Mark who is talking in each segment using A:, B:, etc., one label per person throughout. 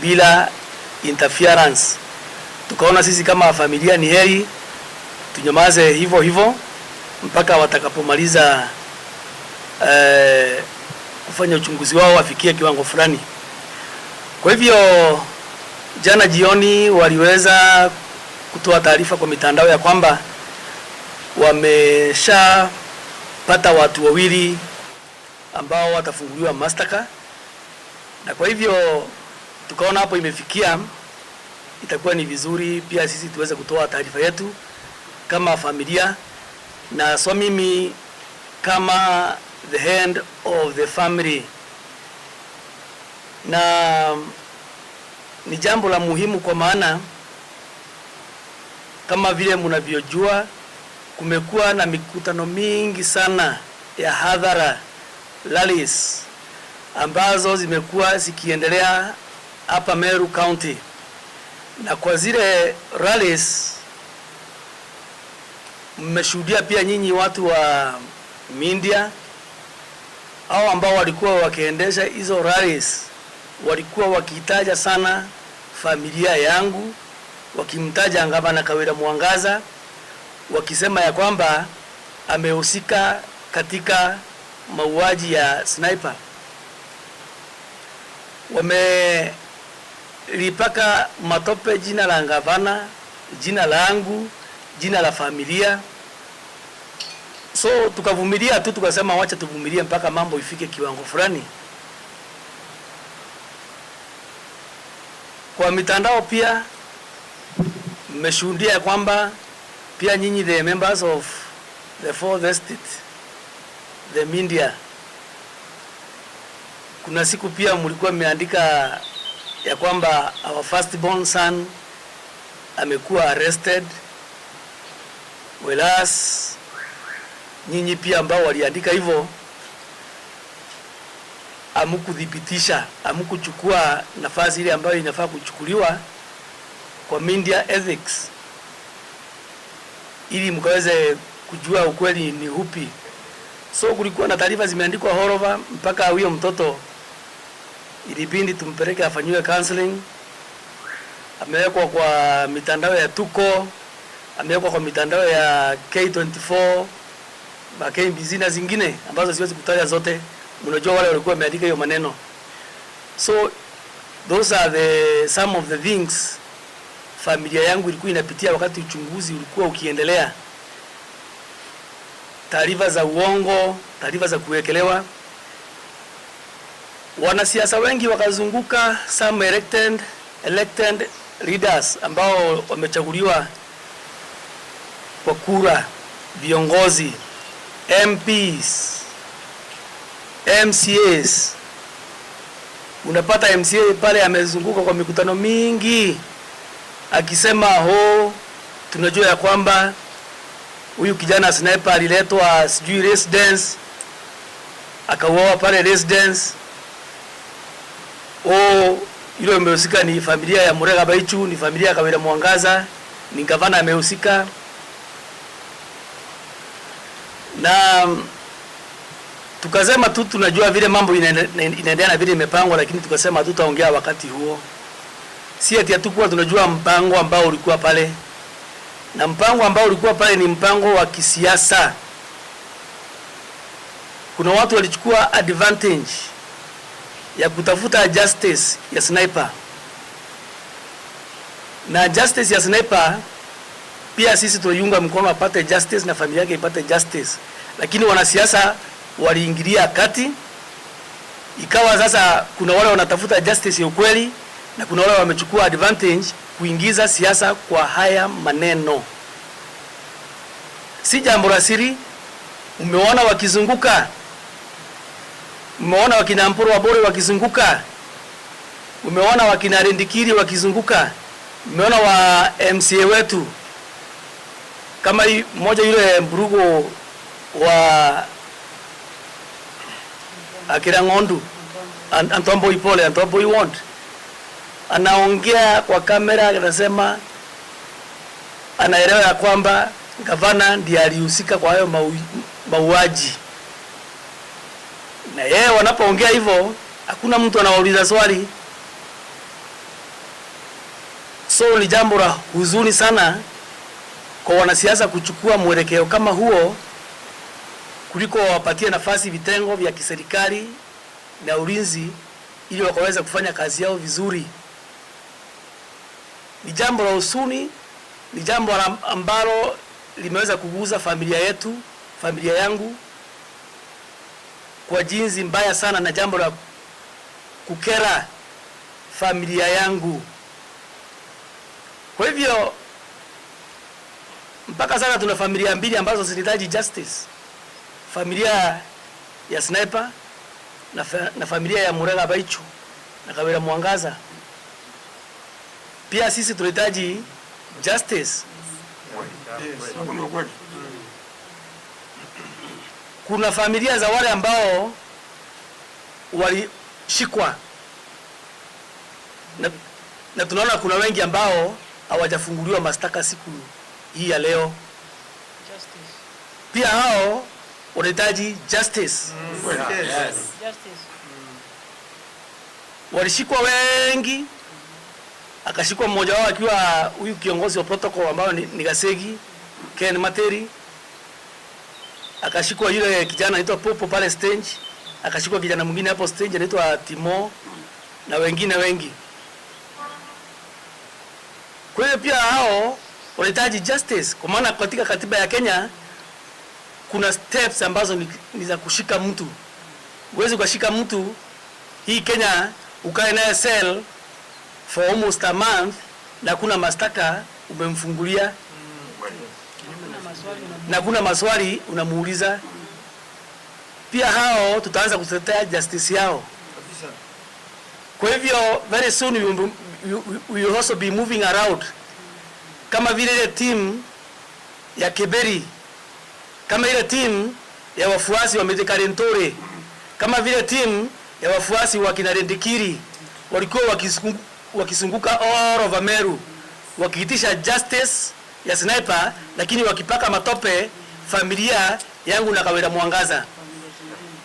A: bila interference. Tukaona sisi kama familia ni heri tunyamaze hivyo hivyo mpaka watakapomaliza kufanya uchunguzi wao wafikie kiwango fulani. Kwa hivyo jana jioni waliweza kutoa taarifa kwa mitandao ya kwamba wameshapata watu wawili ambao watafunguliwa mashtaka, na kwa hivyo tukaona hapo imefikia, itakuwa ni vizuri pia sisi tuweze kutoa taarifa yetu kama familia, na so mimi kama the hand of the family, na ni jambo la muhimu kwa maana kama vile mnavyojua kumekuwa na mikutano mingi sana ya hadhara, rallies ambazo zimekuwa zikiendelea hapa Meru County, na kwa zile rallies mmeshuhudia pia nyinyi watu wa media au ambao walikuwa wakiendesha hizo rallies walikuwa wakitaja sana familia yangu, wakimtaja Ngabana KAWIRA MWANGAZA, wakisema ya kwamba amehusika katika mauaji ya sniper. Wamelipaka matope jina la Ngabana, jina langu, jina la familia. So tukavumilia tu, tukasema wacha tuvumilie mpaka mambo ifike kiwango fulani. Kwa mitandao pia mmeshuhudia kwamba pia nyinyi the members of the fourth estate, the media, kuna siku pia mlikuwa mmeandika ya kwamba our firstborn son amekuwa arrested. Welas nyinyi pia ambao waliandika hivyo amukudhibitisha, amukuchukua nafasi ile ambayo inafaa kuchukuliwa kwa media ethics ili mkaweze kujua ukweli ni upi. So kulikuwa na taarifa zimeandikwa all over, mpaka huyo mtoto ilibidi tumpeleke afanyiwe counseling. Amewekwa kwa mitandao ya Tuko, amewekwa kwa mitandao ya K24, KBZ na zingine ambazo siwezi kutaja zote. Mnajua wale walikuwa wameandika hiyo maneno. So those are some of the things familia yangu ilikuwa inapitia wakati uchunguzi ulikuwa ukiendelea. Taarifa za uongo, taarifa za kuwekelewa. Wanasiasa wengi wakazunguka, some elected leaders ambao wamechaguliwa kwa kura, viongozi, MPs, MCAs. Unapata MCA pale amezunguka kwa mikutano mingi akisema tunajua ya kwamba huyu kijana sniper aliletwa sijui residence akauawa pale residence. Ile imehusika ni familia ya Murega Baichu, ni familia ya KAWIRA MWANGAZA, ni gavana amehusika. Na tukasema tu tunajua vile mambo inaendelea na vile imepangwa, lakini tukasema tutaongea wakati huo. Si ati hatukuwa tunajua mpango ambao ulikuwa pale. Na mpango ambao ulikuwa pale ni mpango wa kisiasa. Kuna watu walichukua advantage ya kutafuta justice ya sniper. Na justice ya sniper pia sisi tuliunga mkono apate justice na familia yake ipate justice. Lakini wanasiasa waliingilia kati. Ikawa sasa kuna wale wanatafuta justice ya ukweli na kuna wale wamechukua advantage kuingiza siasa kwa haya maneno. Si jambo la siri, umeona wakizunguka. Umeona wakina Mporo wa Bore wakizunguka. Umeona wakina Rendikiri wakizunguka. Umeona wa MCA wetu kama mmoja yule Mburugo wa Akirangondu, Antombo Ipole, Antombo Iwond, anaongea kwa kamera anasema anaelewa ya kwamba gavana ndiye alihusika kwa hayo mauaji. Na yeye wanapoongea hivyo hakuna mtu anawauliza swali. So ni jambo la huzuni sana kwa wanasiasa kuchukua mwelekeo kama huo kuliko wapatie nafasi vitengo vya kiserikali na ulinzi ili wakaweza kufanya kazi yao vizuri. Ni jambo la huzuni, ni jambo ambalo limeweza kuguza familia yetu, familia yangu kwa jinsi mbaya sana, na jambo la kukera familia yangu. Kwa hivyo mpaka sasa tuna familia mbili ambazo zinahitaji justice. Familia ya Sniper na familia ya Murega Baichu na Kawira Mwangaza. Pia sisi tunahitaji justice. Kuna familia za wale ambao walishikwa na tunaona kuna wengi ambao hawajafunguliwa mashtaka siku hii ya leo. Justice. Pia hao wanahitaji justice. Yes. Justice. Walishikwa wengi, akashikwa mmoja wao akiwa huyu kiongozi wa protocol ambao ni Gasegi Ken Materi. Akashikwa yule kijana anaitwa Popo pale stage, akashikwa kijana mwingine hapo stage anaitwa Timo na wengine wengi. Kwa hiyo pia hao wanahitaji justice, kwa maana katika katiba ya Kenya kuna steps ambazo ni za kushika mtu. Uwezi kushika mtu hii Kenya ukae naye cell for almost a month na kuna mashtaka umemfungulia na kuna maswali unamuuliza. Pia hao tutaanza kutetea justice yao. Kwa hivyo very soon we will also be moving around, kama vile ile team ya Keberi, kama ile team ya wafuasi wa Medekarentori, kama vile team ya wafuasi wa Kinarendikiri walikuwa wakisunguka all over MERU wakiitisha justice ya Sniper, lakini wakipaka matope familia yangu na Kawira Mwangaza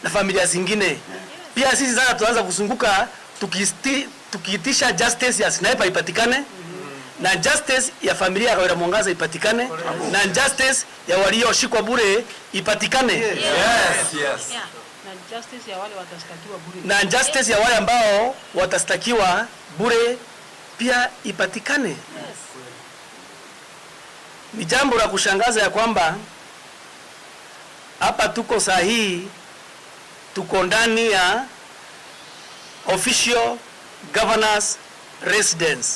A: na familia zingine. Pia sisi sasa tuanza kusunguka tukiitisha justice ya Sniper ipatikane, na justice ya familia ya Kawira Mwangaza ipatikane, na justice ya walioshikwa bure ipatikane. Yes. Yes.
B: Yeah. Na justice ya wale watastakiwa bure.
A: Na justice ya wale ambao watastakiwa bure pia ipatikane. Yes. Ni jambo la kushangaza ya kwamba hapa tuko sahihi, tuko ndani ya official governor's residence.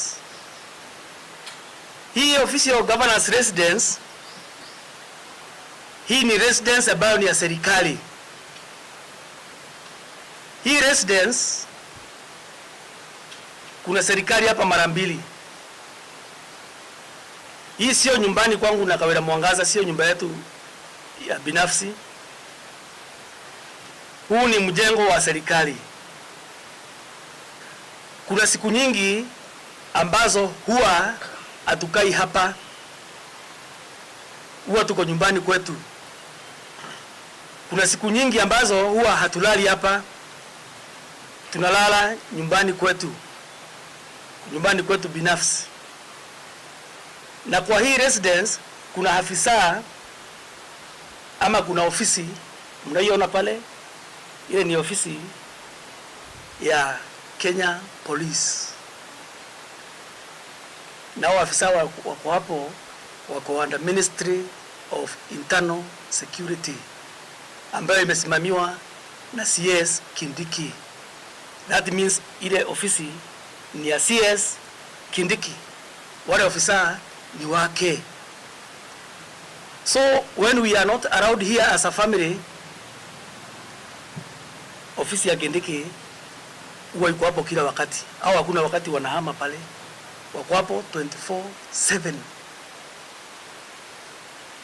A: Hii official governor's residence, hii ni residence ambayo ni ya serikali. Hii residence kuna serikali hapa mara mbili. Hii sio nyumbani kwangu na Kawira Mwangaza, sio nyumba yetu ya binafsi. Huu ni mjengo wa serikali. Kuna siku nyingi ambazo huwa hatukai hapa, huwa tuko nyumbani kwetu. Kuna siku nyingi ambazo huwa hatulali hapa, tunalala nyumbani kwetu binafsi. Na kwa hii residence kuna afisa ama kuna ofisi mnaiona pale, ile ni ofisi ya Kenya Police. Na afisa wako hapo, wako under Ministry of Internal Security ambayo imesimamiwa na CS Kindiki. That means ile ofisi ni ya CS Kindiki, wale ofisa ni wake. So when we are not around here as a family, ofisi ya Kindiki huwa iko hapo kila wakati, au hakuna wakati wanahama pale, wako hapo 24/7.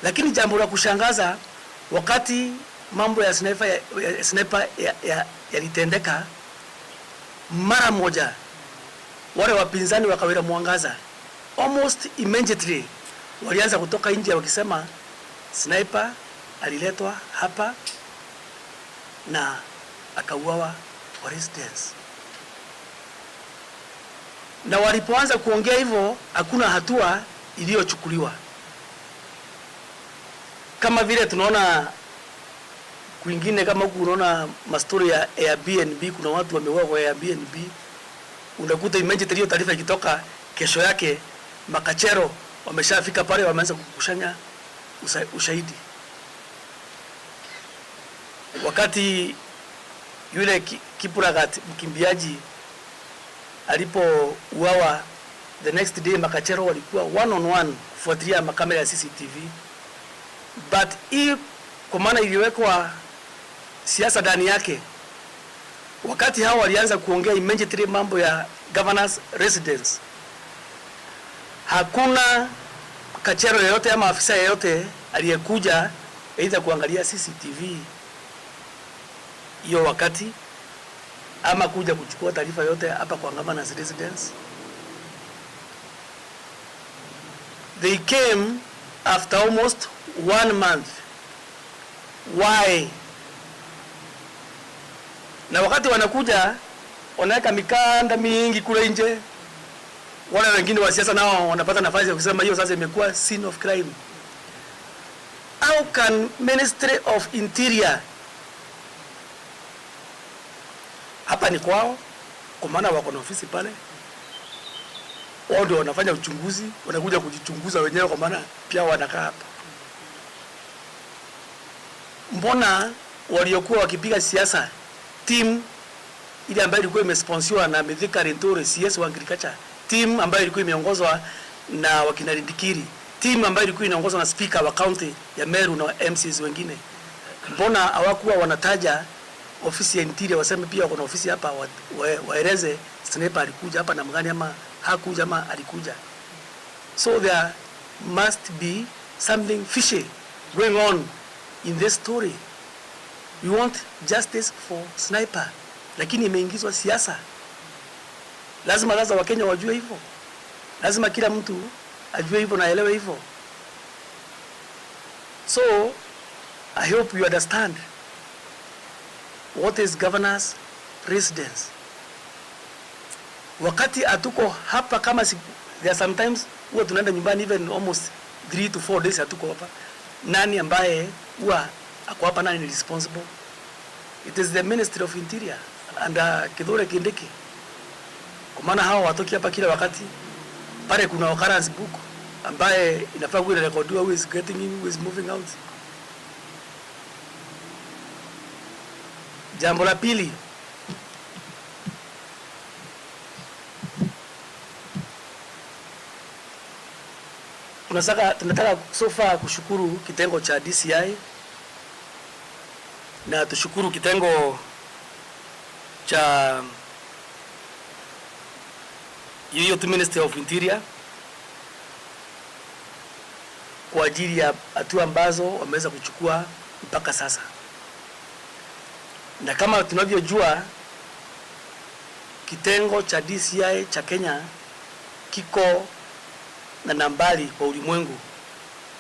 A: Lakini jambo la kushangaza, wakati mambo ya Sniper yalitendeka, mara moja wale wapinzani wa Kawira Mwangaza almost immediately walianza kutoka nje wakisema Sniper aliletwa hapa na akauawa kwa residence. Na walipoanza kuongea hivyo, hakuna hatua iliyochukuliwa. Kama vile tunaona kwingine, kama huku unaona mastori ya Airbnb, kuna watu wameuawa kwa Airbnb. Unakuta immediately hiyo taarifa ikitoka, kesho yake makachero wameshafika pale, wameanza kukushanya ushahidi. Wakati yule Kipuragat mkimbiaji alipouawa, the next day makachero walikuwa one on one kufuatilia makamera ya CCTV. But hii kwa maana iliwekwa siasa ndani yake. Wakati hao walianza kuongea immediately mambo ya governor's residence, hakuna kachero yoyote ama afisa yoyote aliyekuja aidha kuangalia CCTV hiyo wakati ama kuja kuchukua taarifa yote hapa kwa governor's residence. They came after almost 1 month. Why? Na wakati wanakuja wanaweka mikanda mingi kule nje, wale wengine wa siasa nao wanapata nafasi ya kusema hiyo sasa imekuwa scene of crime. How can Ministry of Interior, hapa ni kwao, kwa maana wako na ofisi pale, wao ndio wanafanya uchunguzi, wanakuja kujichunguza wenyewe kwa maana pia wanakaa hapa. Mbona waliokuwa wakipiga siasa, team ile ambayo ilikuwa imesponsiwa na Mithika Rentore, CS wa Agriculture, team ambayo ilikuwa imeongozwa na wakina Ndikiri, team ambayo ilikuwa inaongozwa na speaker wa county ya Meru na MCs wengine, mbona hawakuwa wanataja ofisi ya Interior, waseme pia kuna ofisi hapa, waeleze sniper alikuja hapa na mgani ama hakuja ama alikuja? So there must be something fishy going on in this story. We want justice for sniper, lakini imeingizwa siasa. Lazima Wakenya wajue hivyo. Lazima kila mtu ajue hivyo na aelewe hivyo. So I hope you understand what is governor's residence. Wakati atuko hapa, kama there are sometimes huwa tunaenda nyumbani even almost 3 to 4 days atuko hapa. Nani ambaye huwa ako hapa, nani ni responsible? It is the Ministry of Interior and Kithure Kindiki. Kwa maana hao watoki hapa kila wakati. Pale kuna occurrence book ambaye inafaa kuwa rekodiwa, who is getting in, who is moving out. Jambo la pili, tunataka so far kushukuru kitengo cha DCI na tushukuru kitengo cha Ministry of Interior kwa ajili ya hatua ambazo wameweza kuchukua mpaka sasa. Na kama tunavyojua, kitengo cha DCI cha Kenya kiko na nambari kwa ulimwengu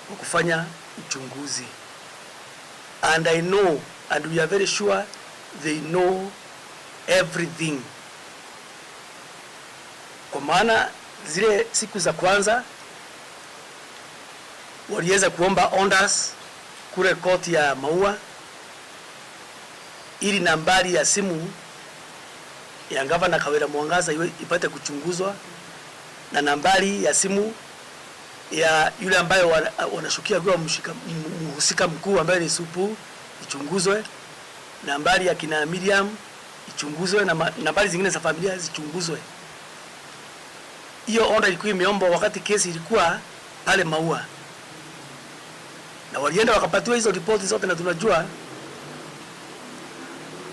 A: kwa kufanya uchunguzi. And I know, and we are very sure they know everything. Kwa maana zile siku za kwanza waliweza kuomba orders kule koti ya Maua ili nambari ya simu ya Gavana KAWIRA MWANGAZA ipate kuchunguzwa na nambari ya simu ya yule ambaye wanashukia kwa mhusika mkuu ambaye ni Supu ichunguzwe, nambari ya kina Miriam ichunguzwe na nambari zingine za familia zichunguzwe. Hiyo order ilikuwa imeomba wakati kesi ilikuwa pale Maua, na walienda wakapatiwa hizo ripoti zote na tunajua.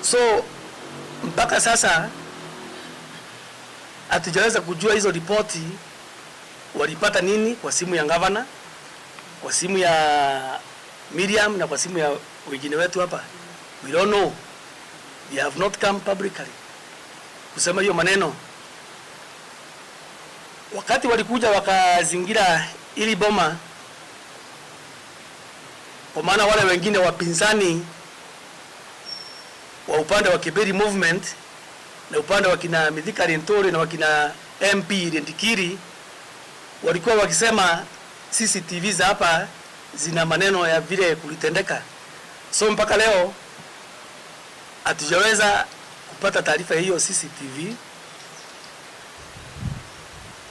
A: So mpaka sasa hatujaweza kujua hizo ripoti walipata nini kwa simu ya gavana, kwa simu ya Miriam na kwa simu ya wengine wetu hapa. We don't know. They have not come publicly kusema hiyo maneno. Wakati walikuja wakazingira ili boma, kwa maana wale wengine wapinzani wa upande wa Kiberi movement na upande wa kina Mithika Rentore na wakina MP Ntumiiri walikuwa wakisema CCTV za hapa zina maneno ya vile kulitendeka. So mpaka leo hatujaweza kupata taarifa hiyo CCTV,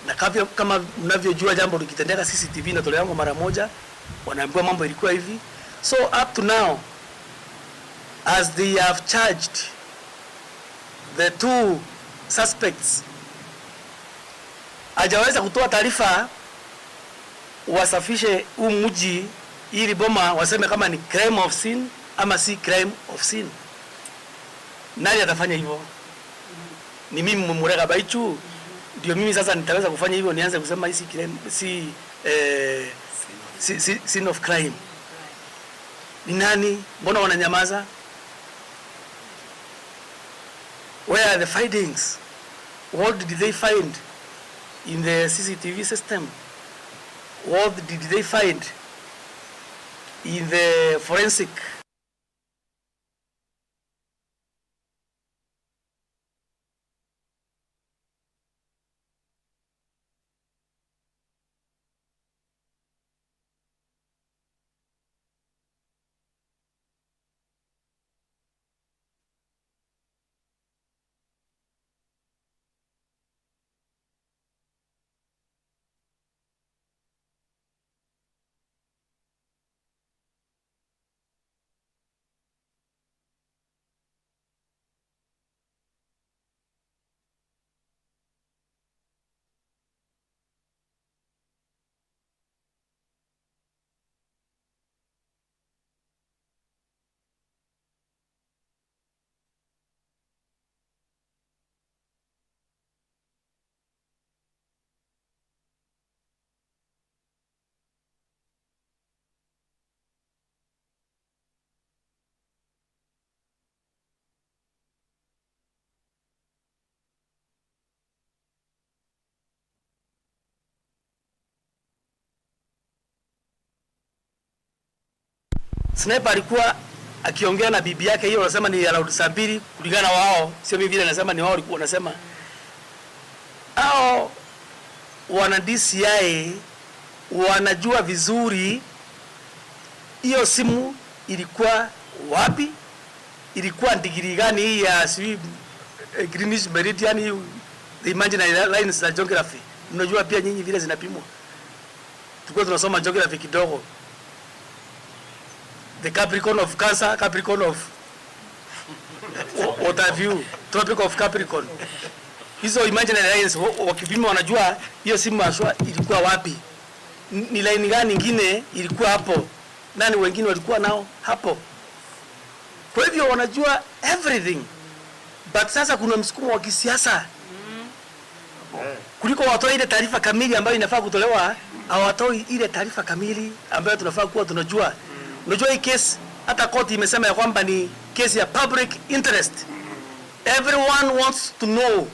A: na kama mnavyojua jambo likitendeka CCTV inatolewa mara moja, wanaambiwa mambo ilikuwa hivi. So up to now, as they have charged the two suspects, hajaweza kutoa taarifa wasafishe huu mji ili boma waseme kama ni crime of sin ama si crime of sin. Nani atafanya hivyo? Ni mimi Murega Baichu ndio mimi sasa nitaweza kufanya hivyo, nianze kusema hii sin of crime? Ni nani? Mbona wananyamaza? Where are the findings? What did they find in the CCTV system? What did they find in the forensic? Sniper alikuwa akiongea na bibi yake, hiyo wanasema ni around saa 2 kulingana wao, sio mimi vile nasema, ni wao walikuwa wanasema. Hao wana DCI wanajua vizuri hiyo simu ilikuwa wapi, ilikuwa degree gani hii ya Greenwich Meridian, the imaginary lines za geography. Mnajua pia nyinyi vile zinapimwa, tulikuwa tunasoma geography kidogo. The Capricorn of Cancer, Capricorn of what have you, Tropic of Capricorn. Hizo imaginary lines wakipima wanajua hiyo simu aswa ilikuwa wapi, ni line gani nyingine ilikuwa hapo, nani wengine walikuwa nao hapo. Kwa hivyo wanajua everything. But sasa kuna msukumo wa kisiasa kuliko watoe ile taarifa kamili ambayo inafaa kutolewa, hawatoi ile taarifa kamili ambayo tunafaa kuwa tunajua. Unajua hii case hata koti imesema ya kwamba ni case ya public interest. Everyone wants to know.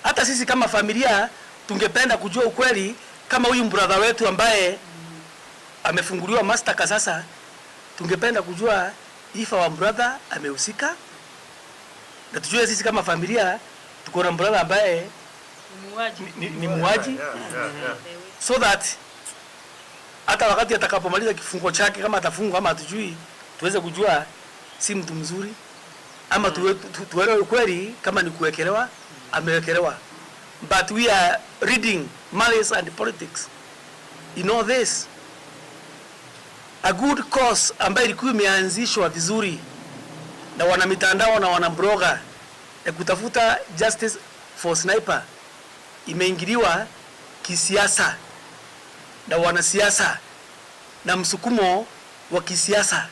A: Hata sisi kama familia tungependa kujua ukweli, kama huyu brother wetu ambaye amefunguliwa mashtaka sasa, tungependa kujua if our brother amehusika, na tujue sisi kama familia tuko na brother ambaye ni muuaji, so that hata wakati atakapomaliza kifungo chake, kama atafungwa ama hatujui, tuweze kujua si mtu mzuri, ama tuelewe ukweli kama ni kuwekelewa, amewekelewa. But we are reading malice and politics in all this. A good cause ambayo ilikuwa imeanzishwa vizuri na wana mitandao na wana blogger ya kutafuta justice for Sniper imeingiliwa kisiasa na wanasiasa na msukumo wa kisiasa.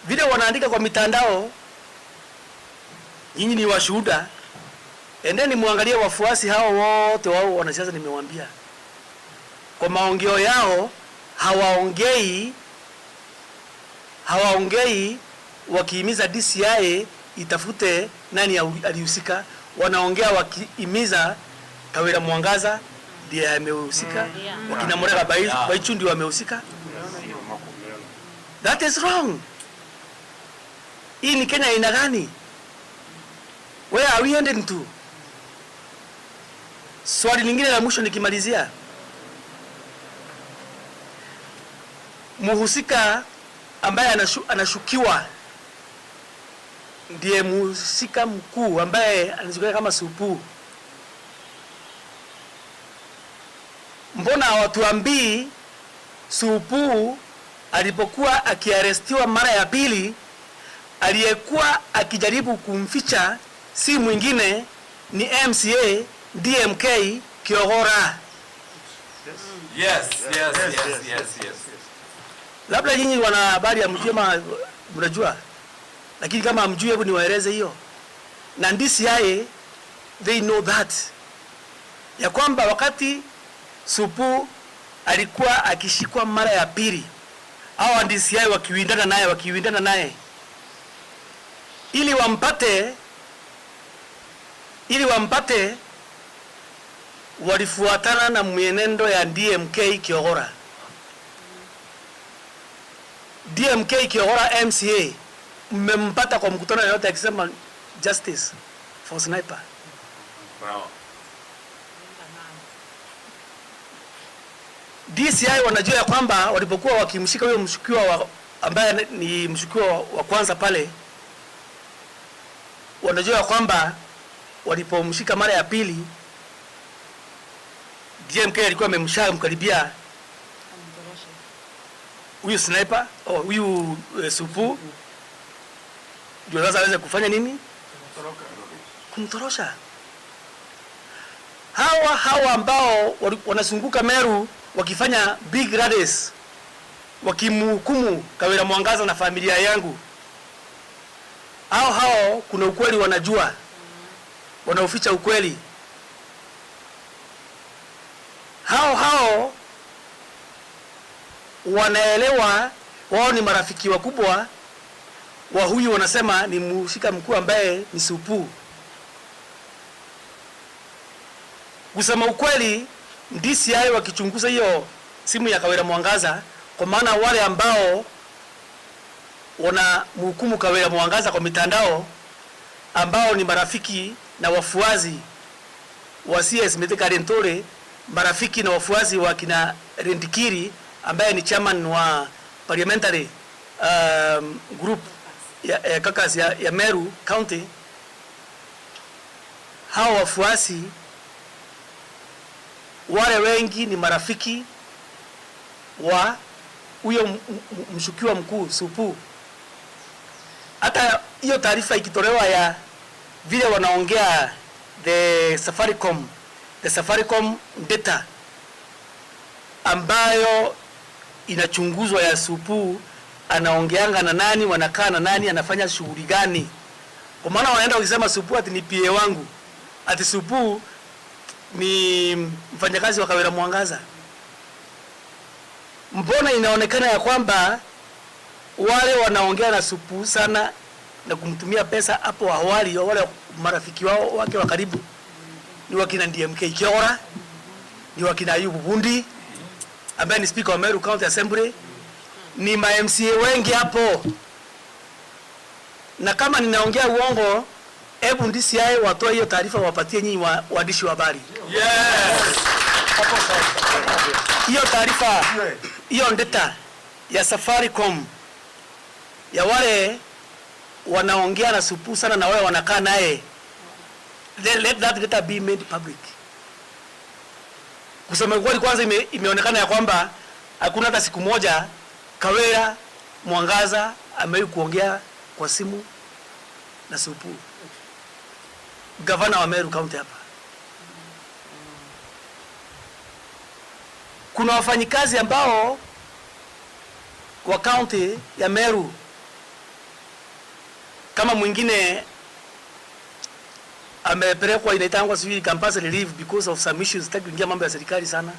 A: Vile wanaandika kwa mitandao, nyinyi ni washuhuda, endeni muangalie wafuasi hao wote wao wanasiasa. Nimewaambia kwa maongeo yao hawaongei wakihimiza DCI itafute nani alihusika, wanaongea wakihimiza KAWIRA MWANGAZA ndiye amehusika, wakina Murega Baichu ndio wamehusika. That is wrong. Hii ni Kenya ina gani? Where are we heading to? Swali lingine la mwisho nikimalizia, muhusika ambaye anashukiwa ndiye muhusika mkuu ambaye anajulikana kama Supu. Mbona hawatuambii Supu alipokuwa akiarestiwa mara ya pili, aliyekuwa akijaribu kumficha si mwingine ni MCA DMK Kiogora?
C: Yes.
A: Labda nyinyi wana habari ya mjema mnajua, lakini kama hamjui, hebu niwaeleze hiyo. Na DCI they know that, ya kwamba wakati Supu alikuwa akishikwa mara ya pili, hao DCI wakiwindana naye ili wampate, walifuatana na mwenendo ya DMK Kiogora. DMK Kiogora MCA mmempata kwa mkutano yote akisema justice for sniper.
C: Bravo.
A: DCI wanajua ya kwamba walipokuwa wakimshika huyo mshukiwa ambaye ni mshukiwa wa kwanza pale, wanajua ya kwamba walipomshika mara ya pili DMK alikuwa amemshamkaribia huyu sniper huyu Supu, ndio sasa aweze kufanya nini? Kumtorosha. Hawa ambao wanazunguka Meru wakifanya big rallies wakimhukumu Kawira Mwangaza na familia yangu, hao kuna ukweli wanajua, wanaoficha ukweli. Hao wanaelewa wao ni marafiki wakubwa wa huyu wanasema ni mhusika mkuu ambaye ni Supu. Kusema ukweli, DCI wakichunguza hiyo simu ya Kawira Mwangaza, kwa maana wale ambao wana mhukumu Kawira Mwangaza kwa mitandao, ambao ni marafiki na wafuazi wa CS Medekari Ntore, marafiki na wafuazi wa kina Rendikiri ambaye ni chairman wa parliamentary group ya caucus ya Meru County, hao wafuasi wale wengi ni marafiki wa huyo mshukiwa mkuu Supu. Hata hiyo taarifa ikitolewa ya vile wanaongea the Safaricom data ambayo inachunguzwa ya Supu, anaongeanga na nani, wanakaa na nani, anafanya shughuli gani. Kwa maana wanaenda kusema Supu ati ni PA wangu, ati Supu ni mfanyakazi wa Kawira Mwangaza. Mbona inaonekana ya kwamba wale wanaongea na Supu sana na kumtumia pesa hapo awali, wale marafiki wake wa karibu ni wakina DMK Kiogora, ni wakina Ayubu Bundi ambaye ni speaker wa Meru County Assembly, ni ma MCA wengi hapo. Na kama ninaongea uongo, hebu DCI watoe hiyo taarifa wapatie nyinyi waandishi wa habari.
C: Yes.
A: Hiyo taarifa, hiyo data ya Safaricom ya wale wanaongea na Supu sana na wale wanakaa naye, let that data be made public. Kusema kweli, kwanza imeonekana ya kwamba hakuna hata siku moja Kawira Mwangaza amewahi kuongea kwa simu na Supu, gavana wa Meru County hapa. Kuna wafanyikazi ambao wa county ya Meru, kama mwingine amepelekwa inaitangwa sijui compulsory leave because of some issues, sitaki kuingia mambo ya serikali sana,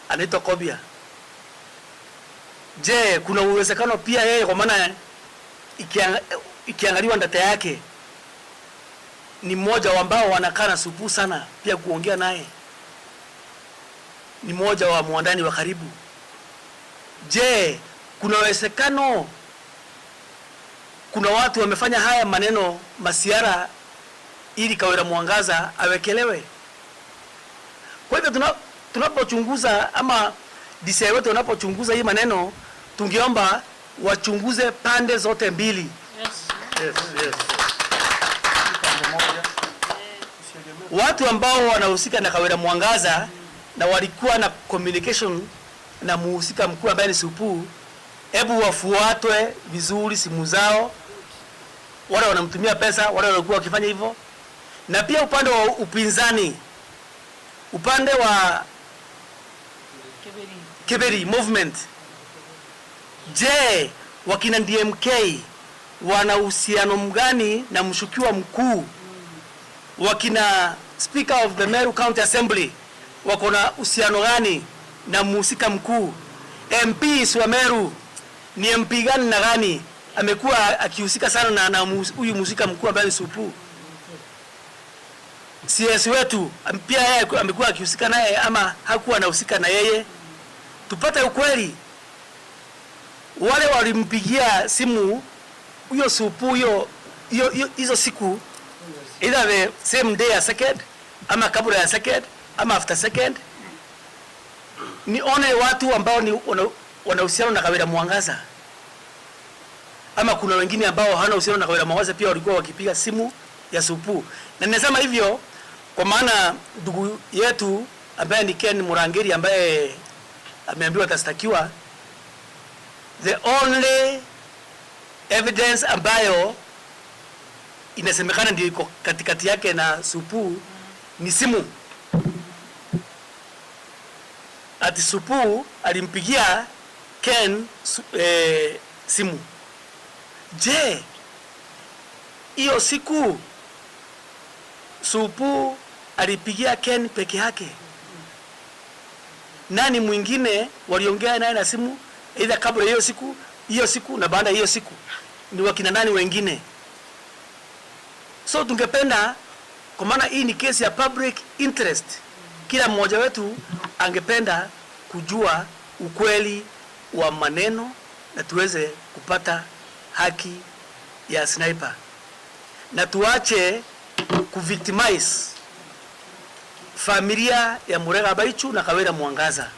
A: anaitwa Kobia. Je, kuna uwezekano pia yeye, kwa maana ikiangaliwa data yake ni mmoja ambao wanakaa na Supu sana, pia kuongea naye ni mmoja wa mwandani wa karibu. Je, kuna uwezekano kuna watu wamefanya haya maneno masiara ili KAWIRA Mwangaza awekelewe. Kwa hivyo tunapochunguza ama DCI wetu wanapochunguza hii maneno, tungeomba wachunguze pande zote mbili. Yes. Watu ambao wanahusika na KAWIRA Mwangaza na walikuwa na communication na muhusika mkuu ambaye ni Supu, hebu wafuatwe vizuri simu zao, wale wanamtumia pesa, wale walikuwa wakifanya hivyo. Na pia upande wa upinzani, upande wa Keberi movement, je, wakina DMK wana uhusiano mgani na mshukiwa mkuu? Wakina Speaker of the MERU County Assembly wako na uhusiano gani na mhusika mkuu? MP wa MERU ni MP gani na gani amekuwa akihusika sana na huyu mhusika mkuu ambaye ni Supu? CS wetu pia yeye amekuwa akihusika naye ama hakuwa anahusika na yeye? Tupate ukweli. Wale walimpigia simu huyo Supu hizo siku, either the same day as second ama kabla ya second ama after second, nione watu ambao ni wanahusiana na KAWIRA Mwangaza, ama kuna wengine ambao hana uhusiano na KAWIRA Mwangaza pia walikuwa wakipiga simu ya Supu. Na ninasema hivyo kwa maana ndugu yetu ambaye ni Ken Murangeri ambaye ameambiwa atastakiwa, the only evidence ambayo inasemekana ndio iko katikati yake na Supu ni simu. Ati Supu alimpigia Ken simu. Je, hiyo siku Supu alipigia Ken peke yake? Nani mwingine waliongea naye na simu either kabla hiyo siku na baada hiyo siku? Ni wakina nani wengine? So tungependa, kwa maana hii ni kesi ya public interest, kila mmoja wetu angependa kujua ukweli wa maneno na tuweze kupata haki ya sniper, na tuache kuvictimize familia ya Murega Baichu na KAWIRA Mwangaza.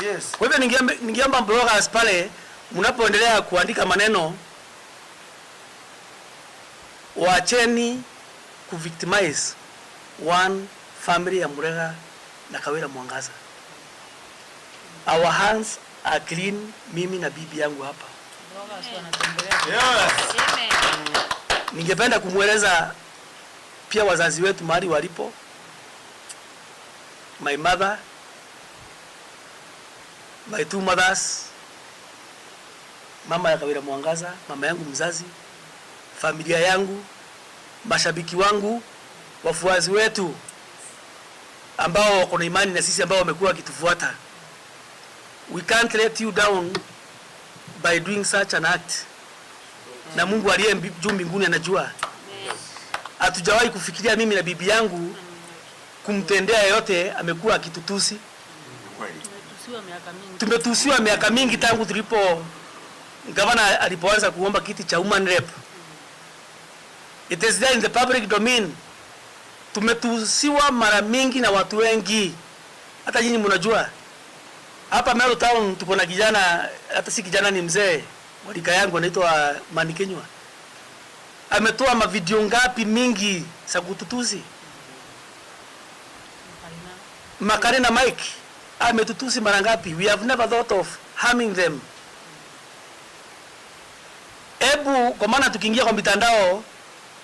A: Yes. Kwa hivyo ningeomba bloggers pale mnapoendelea kuandika maneno, waacheni kuvictimize one family ya Murega na KAWIRA Mwangaza. Our hands are clean, mimi na bibi yangu hapa.
C: Yes.
A: Ningependa kumweleza pia wazazi wetu mahali walipo. My mother, my two mothers, mama ya KAWIRA Mwangaza, mama yangu mzazi, familia yangu, mashabiki wangu, wafuazi wetu ambao wako na imani na sisi, ambao wamekuwa wakitufuata. We can't let you down by doing such an act. Na Mungu aliye juu mbinguni anajua. Hatujawahi kufikiria mimi na bibi yangu kumtendea yote amekuwa akitutusi. Tumetusiwa miaka mingi tangu gavana alipoanza kuomba kiti cha human rep. It is there in the public domain. Tumetusiwa mara mingi na watu wengi. Hata nyinyi mnajua. Hapa Meru Town tuko na kijana, hata si kijana, ni mzee, walika yangu anaitwa Manikenywa. Ametoa mavideo ngapi mingi za kututusi. Makare na Mike ametutusi mara ngapi? We have never thought of harming them. Ebu kwa maana tukiingia kwa mitandao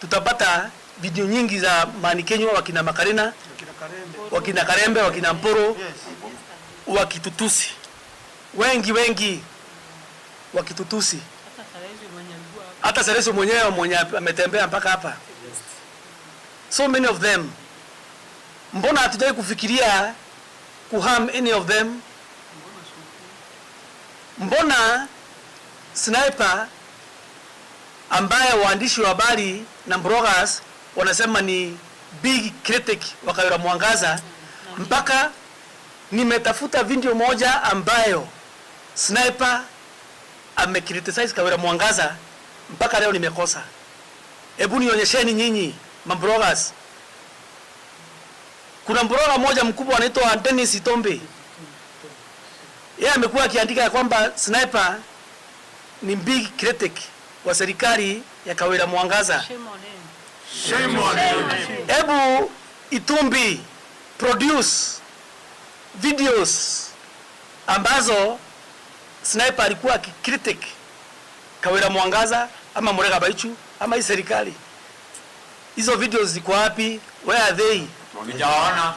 A: tutapata video nyingi za Manikenywa, wakina Makarena, wakina Karembe, wakina Mporo, wakitutusi. Wengi wakitutusi. Hata Sareso mwenyewe mwenye ametembea mpaka hapa. So many of them. Mbona hatujai kufikiria kuharm any of them? Mbona sniper ambaye waandishi wa habari na bloggers wanasema ni big critic wa KAWIRA Mwangaza, mpaka nimetafuta video moja ambayo sniper amecriticize KAWIRA Mwangaza, mpaka leo nimekosa. Hebu nionyesheni nyinyi mabloggers. Kuna mbloga mmoja mkubwa anaitwa Dennis Itombe. Yeye amekuwa akiandika ya kwamba Sniper ni big critic wa serikali ya Kawira Mwangaza.
C: Shame on him.
A: Ebu Itumbi produce videos ambazo Sniper alikuwa akicritic Kawira Mwangaza ama Murega Baichu ama hii serikali. Hizo videos ziko wapi? Where are they?
C: Sijaona.
B: Na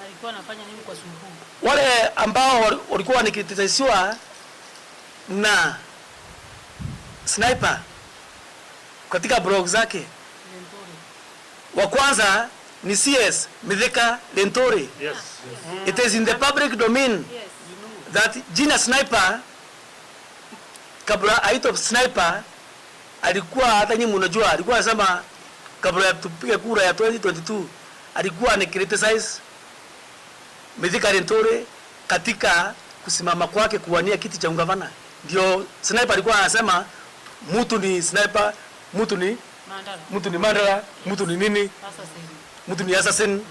B: alikuwa anafanya nini kwa Suluhu?
A: Wale ambao walikuwa wanikritisiwa na Sniper katika blog zake, wa kwanza ni CS Mithika Lentore.
D: Yes.
A: It is in the public domain that jina Sniper kabla aitwa Sniper alikuwa, hata nyinyi mnajua, alikuwa anasema kabla ya tupige kura ya 2022 alikuwa ni criticize Mithika Lentore katika kusimama kwake kuwania kiti cha ungavana. Ndio Sniper alikuwa anasema mtu ni Sniper, mtu ni Mandala, mtu ni nini, mtu ni assassin.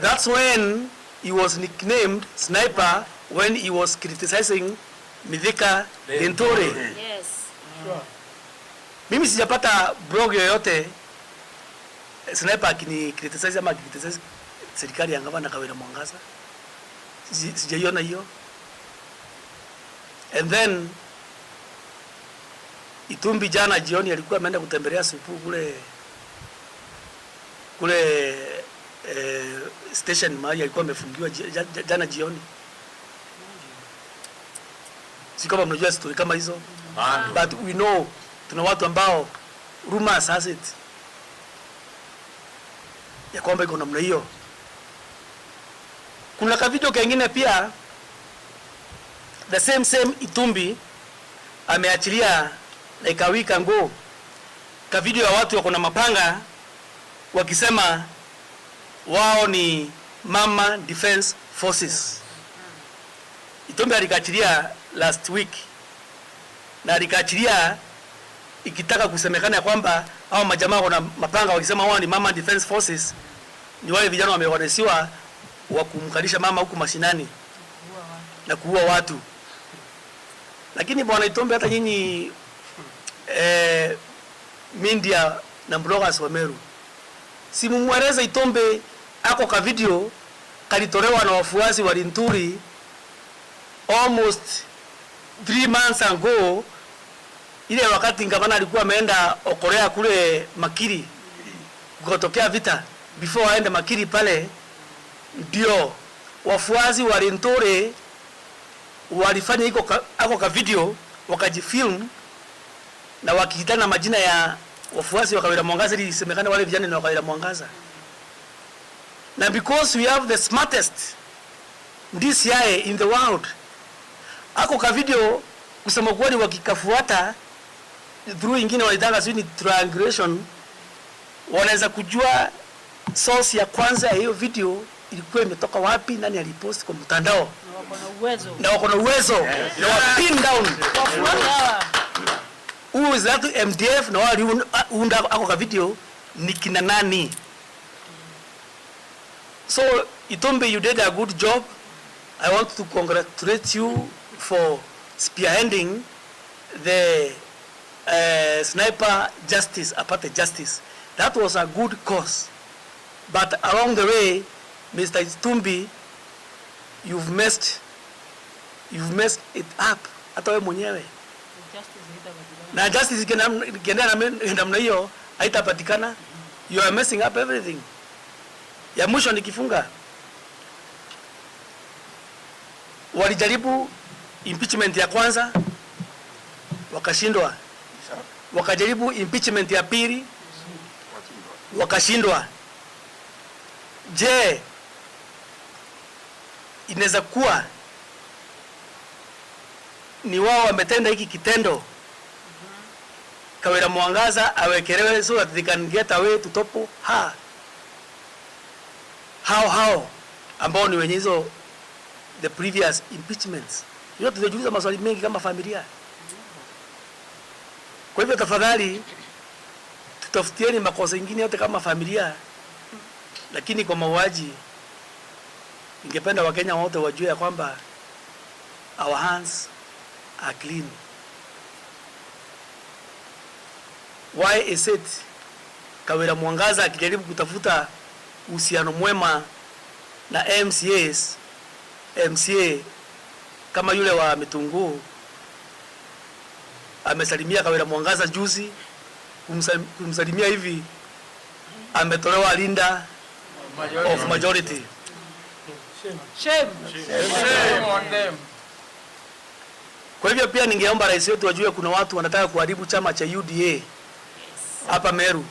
A: That's when he was nicknamed Sniper, when he was criticizing Mithika Lentore.
B: Yes.
A: Mimi sijapata blog yoyote Sniper akini criticize ama criticize serikali ya Ngabana Kawira Mwangaza. Sijaiona hiyo. And then Itumbi jana jioni alikuwa ameenda kutembelea Supu kule station mahali alikuwa amefungiwa jana jioni. Si kama mnajua story kama hizo. But we know tuna watu ambao rumors has it ya kwamba iko namna hiyo. Kuna ka video kengine pia the same Itumbi ameachilia like a week ago, ka video ya watu wako na mapanga wakisema wao ni Mama Defense Forces. Itumbi alikaachilia last week na alikaachilia ikitaka kusemekana ya kwamba hao majamaa wana mapanga wakisema wao ni Mama Defense Forces, ni wale vijana wamewanesiwa wa kumkalisha mama huku mashinani na kuua watu. Lakini bwana Itumbi, hata nyinyi media na bloggers wa Meru, si mumweleza Itumbi ako ka video kalitolewa na wafuasi wa Linturi almost 3 months ago, ile wakati Ngabana alikuwa ameenda Okorea kule Makiri kutokea vita. Before aende Makiri pale, ndio wafuasi wa Linturi walifanya ako ka video wakajifilm na wakihitana majina ya wafuasi wa Kawira Mwangaza ili isemekane wale vijana ni wa Kawira Mwangaza. Na because we have the smartest DCI in the world, ako ka video kusema kweli wakikafuata through ingine walitaka sio ni triangulation, wanaweza kujua source ya kwanza ya hiyo video ilikuwa imetoka wapi, nani alipost kwa mtandao. Na wako na uwezo na wa pin down who is that MDF na wali unda ako ka video ni kina nani. So Itumbi, you did a good job. I want to congratulate you for spearheading the Sniper justice, apartheid justice. That was a good cause. But along the way, Mr. Itumbi, you've messed it up. Hata wewe mwenyewe. Na justice ikienda namna hiyo haitapatikana. You are messing up everything. Ya mwisho nikifunga, walijaribu impeachment ya kwanza wakashindwa, wakajaribu impeachment ya pili wakashindwa. Je, inaweza kuwa ni wao wametenda hiki kitendo Kawira Mwangaza awekelewe so that they can get away to top her? How ambao ni wenye hizo the previous impeachments? Hiyo tunajiuliza maswali mengi kama familia. Kwa hivyo tafadhali tutafutieni makosa ingine yote kama familia, lakini kwa mauaji ningependa Wakenya wote wajue ya kwamba our hands are clean. Why is it Kawira Mwangaza akijaribu kutafuta uhusiano mwema na MCA kama yule wa Mitunguu amesalimia Kawira Mwangaza juzi, kumsalimia hivi ametolewa linda of majority.
B: Shame
C: on them.
A: Kwa hivyo pia ningeomba rais wetu wajue kuna watu wanataka kuharibu chama cha UDA hapa Meru.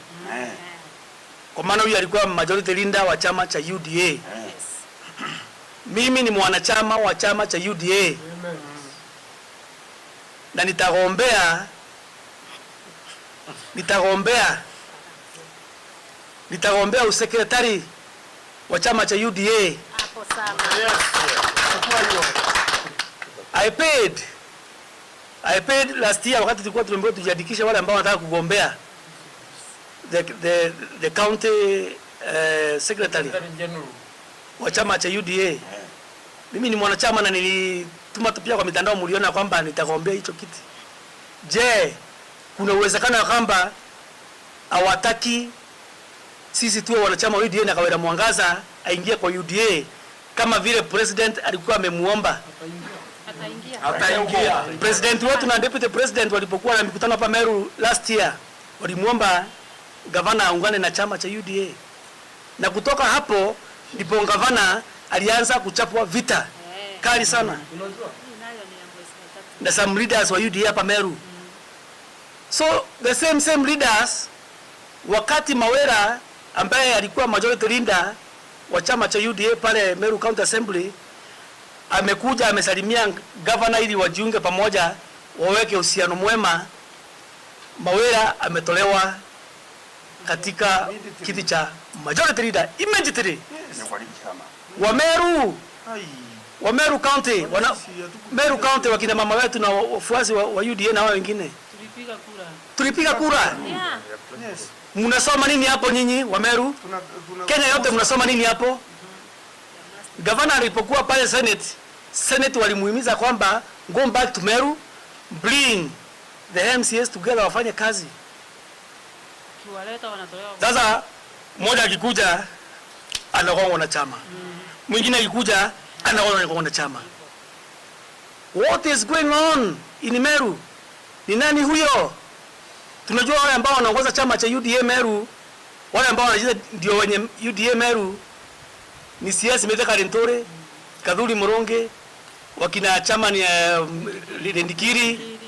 A: Kwa maana huyu alikuwa majority leader wa chama cha UDA. Mimi ni mwanachama wa chama cha UDA. Na nitagombea usekretari wa chama cha UDA.
B: hapo sana.
A: I paid last year wakati tulikuwa tumeambiwa tujiandikishe wale ambao wanataka kugombea the county secretary wa chama cha UDA. Mimi ni mwanachama na nilituma pia kwa mitandao, mliona kwamba nitagombea hicho kiti. Je, kuna uwezekano kwamba hawataki sisi tuwe wanachama wa UDA na Kawira Mwangaza aingie kwa UDA kama vile president alikuwa amemuomba?
C: Ataingia.
A: President wetu na deputy president walipokuwa na mikutano hapa Meru last year, walimuomba gavana aungane na chama cha UDA. Na kutoka hapo ndipo gavana alianza kuchapwa vita kali sana na some leaders wa UDA hapa Meru. So the same leaders, wakati Mawera ambaye alikuwa majority leader wa chama cha UDA pale Meru County Assembly amekuja amesalimia governor ili wajiunge pamoja waweke uhusiano mwema, Mawera ametolewa katika kiti cha majority leader immediately. Wa Meru County, Meru County wakina mama wetu na wafuasi wa UDA na wao wengine tulipiga kura.
B: Yeah.
A: Mnasoma nini hapo nyinyi wa Meru? Kenya yote mnasoma nini hapo? Governor alipokuwa pale Senate walimuhimiza kwamba go back to Meru, bring the MCAs together wafanye kazi.
B: Kiwaleta wanatolewa.
A: Sasa mmoja akikuja anakuwa na chama. Mwingine akikuja anakuwa na chama. What is going on in Meru? Ni nani huyo? Tunajua wale ambao wanaongoza chama cha UDA Meru, wale ambao wanajiita ndio wenye UDA Meru ni CS Meteka Lentore, Kadhuri Moronge, wakina chama ni Lidendikiri,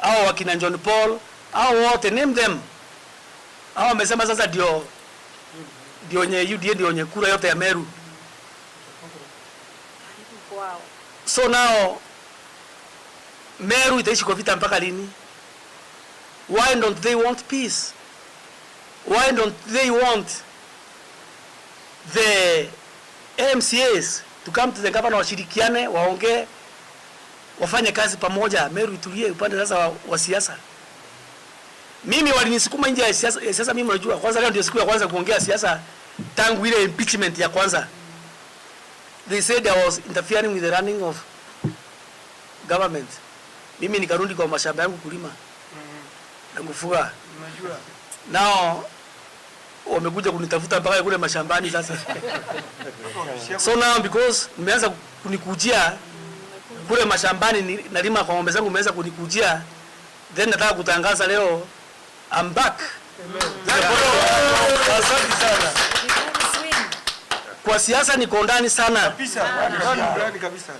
A: au wakina John Paul, au wote name them. Hao wamesema sasa ndio wenye UDA ndio wenye kura yote ya Meru.
B: Wow.
A: So now Meru itaishi kwa vita mpaka lini? Why don't they want peace? Why don't they want the MCAs to come to the governor, washirikiane, waongee, wafanye kazi pamoja, Meru itulie upande sasa wa siasa? Mimi walinisukuma nje ya siasa. Mimi unajua kwanza leo ndio siku ya kwanza kuongea siasa tangu ile impeachment ya kwanza. They said I was interfering with the running of government. Mimi nikarudi kwa mashamba yangu kulima na kufuga.
C: Unajua.
A: Nao wamekuja kunitafuta mpaka kule mashambani sasa. So now because nimeanza kunikujia kule mashambani, nalima kwa ng'ombe zangu, nimeanza kunikujia, then nataka kutangaza leo I'm back. Asante sana. Kwa siasa niko ndani sana.
C: Kabisa. Ndani kabisa.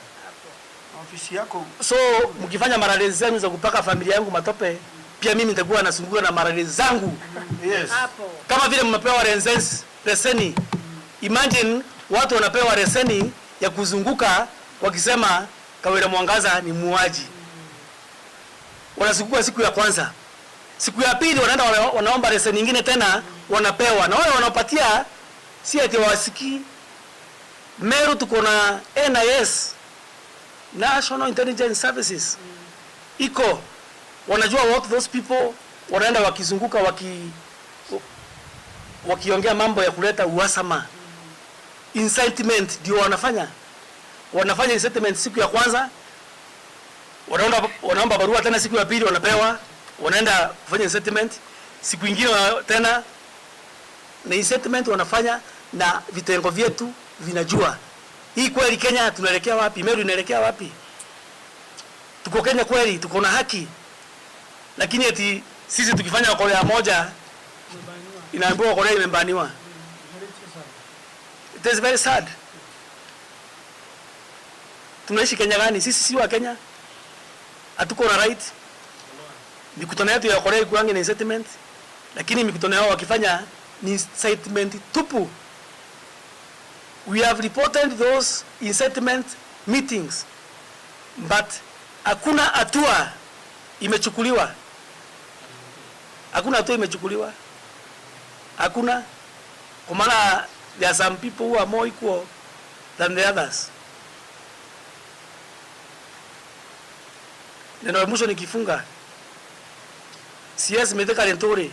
C: Ofisi yako.
A: So mkifanya maralezi zenu za kupaka familia yangu matope, pia mimi nitakuwa nasunguka na maralezi zangu.
C: Yes.
B: Hapo.
A: Kama vile mmepewa leseni. Imagine watu wanapewa leseni ya kuzunguka wakisema Kawira Mwangaza ni muuaji. Wanazunguka siku ya kwanza. Siku ya pili wanaenda wanaomba leseni nyingine tena wanapewa. Na wale wanapatia si ati wasiki. Meru tuko na NIS, National Intelligence Services. Iko wanajua what those people wanaenda wakizunguka wakiongea mambo ya kuleta uhasama. Incitement ndio wanafanya incitement siku ya kwanza, wanaomba barua tena siku ya pili wanapewa, wanaenda kufanya incitement siku nyingine tena, na incitement wanafanya na vitengo vyetu vinajua. Hii kweli Kenya tunaelekea wapi? Meru inaelekea wapi? Tuko Kenya kweli, tuko na haki. Lakini eti sisi tukifanya Korea moja inaambiwa Korea imebaniwa. It is very sad. Tunaishi Kenya gani? Sisi si wa Kenya. Hatuko na right. Mikutano yetu ya Korea ikuange na incitement, lakini mikutano yao wakifanya ni incitement tupu. We have reported those incitement meetings, but hakuna hatua imechukuliwa. Hakuna hatua imechukuliwa. Hakuna. Kwa maana there are some people who are more equal than the others. Neno la mwisho nikifunga. CS Meteka Lentori.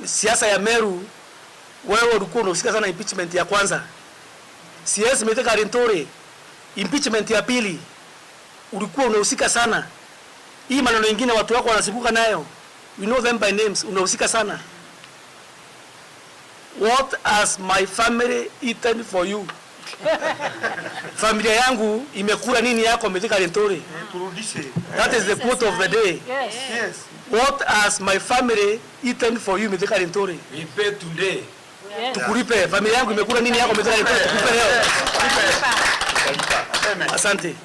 A: Siasa ya Meru, wewe ulikuwa unahusika sana impeachment ya kwanza. CS Meteka Lentori, impeachment ya pili ulikuwa unahusika sana. Hii maneno mengine watu wako wanasibuka nayo. We know them by names. Unahusika sana. What has my family eaten for you? Familia yangu imekula nini yako Meteka Lentori? That is the quote of the day.
B: Yes.
C: Yes.
A: What has my family eaten for you Meteka Lentori?
C: We pay today.
B: Yes.
A: Tukulipe. Familia yangu imekula nini yako Meteka Lentori? Tukulipe leo. Asante.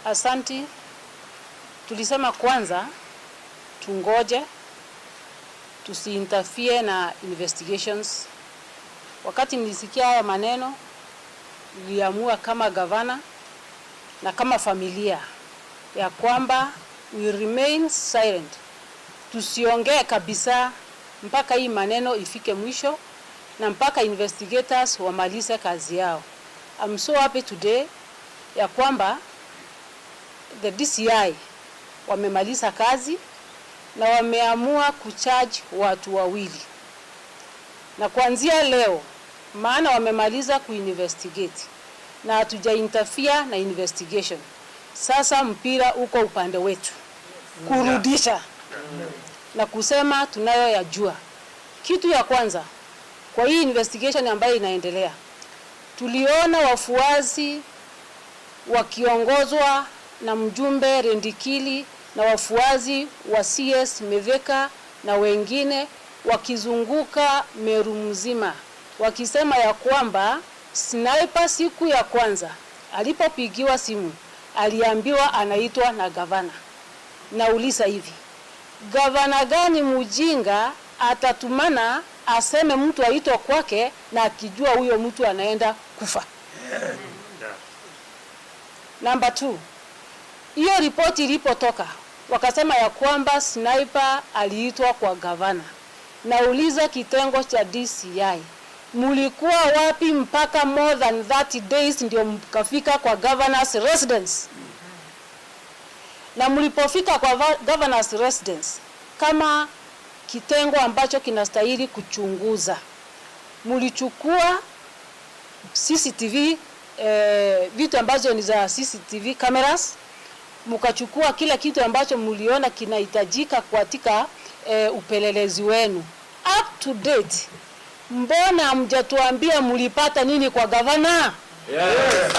B: Asanti. Tulisema kwanza tungoje, tusiinterfere na investigations. Wakati nilisikia haya maneno, niliamua kama gavana na kama familia ya kwamba we remain silent. Tusiongee kabisa mpaka hii maneno ifike mwisho na mpaka investigators wamalize kazi yao. I'm so happy today ya kwamba the DCI wamemaliza kazi na wameamua kucharge watu wawili. Na kuanzia leo, maana wamemaliza kuinvestigate na hatuja interfere na investigation. Sasa mpira uko upande wetu. Kurudisha na kusema tunayo yajua. Kitu ya kwanza, kwa hii investigation ambayo inaendelea, tuliona wafuasi wakiongozwa na mjumbe Rendikili na wafuazi wa CS Meveka na wengine wakizunguka Meru mzima wakisema ya kwamba sniper siku ya kwanza alipopigiwa simu aliambiwa anaitwa na gavana. Nauliza hivi, gavana gani mujinga atatumana aseme mtu aitwa kwake na akijua huyo mtu anaenda kufa? Number 2, hiyo ripoti ilipotoka wakasema ya kwamba sniper aliitwa kwa gavana. Nauliza kitengo cha DCI, mulikuwa wapi mpaka more than 30 days ndio mkafika kwa governor's residence? Na mlipofika kwa governor's residence kama kitengo ambacho kinastahili kuchunguza, mulichukua CCTV vitu ambazo ni za CCTV cameras, mukachukua kila kitu ambacho muliona kinahitajika katika upelelezi wenu. Up to date, mbona hamjatuambia mulipata nini kwa gavana?
C: Yes.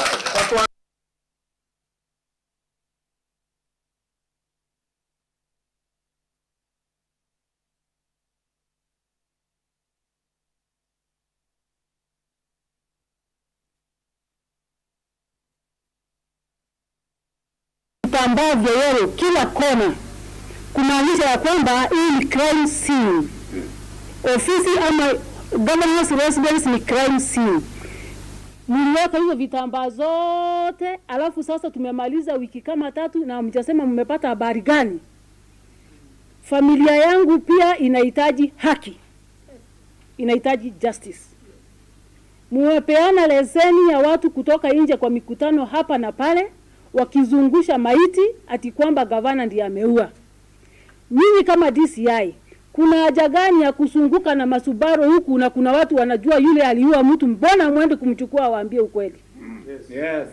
D: Ambavyo yeye kila kona kumaanisha ya kwamba hii ni crime scene. Ofisi ama governor's residence ni crime scene. Mliweka hizo vitambaa zote, alafu sasa tumemaliza wiki kama 3 na mjasema mmepata habari gani? familia yangu pia inahitaji haki, inahitaji justice. Mumepeana leseni ya watu kutoka nje kwa mikutano hapa na pale, wakizungusha maiti ati kwamba gavana ndiye ameua. Nyinyi kama DCI, kuna haja gani ya kusunguka na masubaro huku na kuna watu wanajua yule aliua mtu? Mbona mwende kumchukua waambie ukweli?
C: Yes.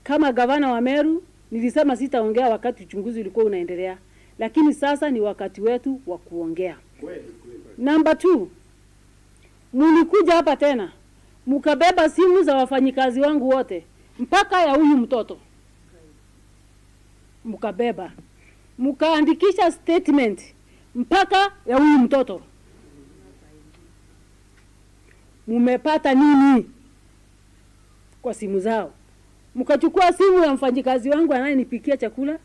D: Kama gavana wa Meru, nilisema sitaongea wakati uchunguzi ulikuwa unaendelea, lakini sasa ni wakati wetu wa kuongea. Number 2, mulikuja hapa tena, mukabeba simu za wafanyikazi wangu wote, mpaka ya huyu mtoto. Mukabeba. Mukaandikisha statement mpaka ya huyu mtoto. Mumepata nini kwa simu zao? Mukachukua simu ya mfanyikazi wangu anayenipikia chakula,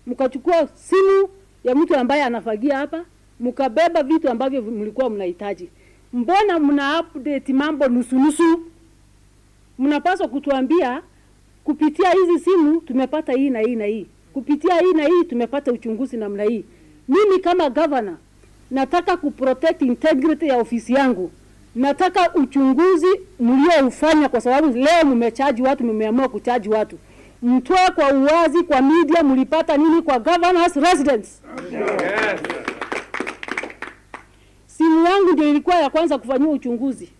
D: mukachukua simu ya mtu ambaye anafagia hapa, mukabeba vitu ambavyo mlikuwa mnahitaji. Mbona mna update mambo nusu? Mnapaswa kutuambia kupitia hizi simu tumepata hii na hii na hii. Kupitia hii na hii tumepata uchunguzi namna hii. Mimi kama governor nataka kuprotect integrity ya ofisi yangu. Nataka uchunguzi mlioufanya, kwa sababu leo mmechaji watu, mmeamua kuchaji watu. Mtoe kwa uwazi kwa media mlipata nini kwa governor's residence. Yes. Simu yangu ndio ilikuwa ya kwanza kufanywa uchunguzi.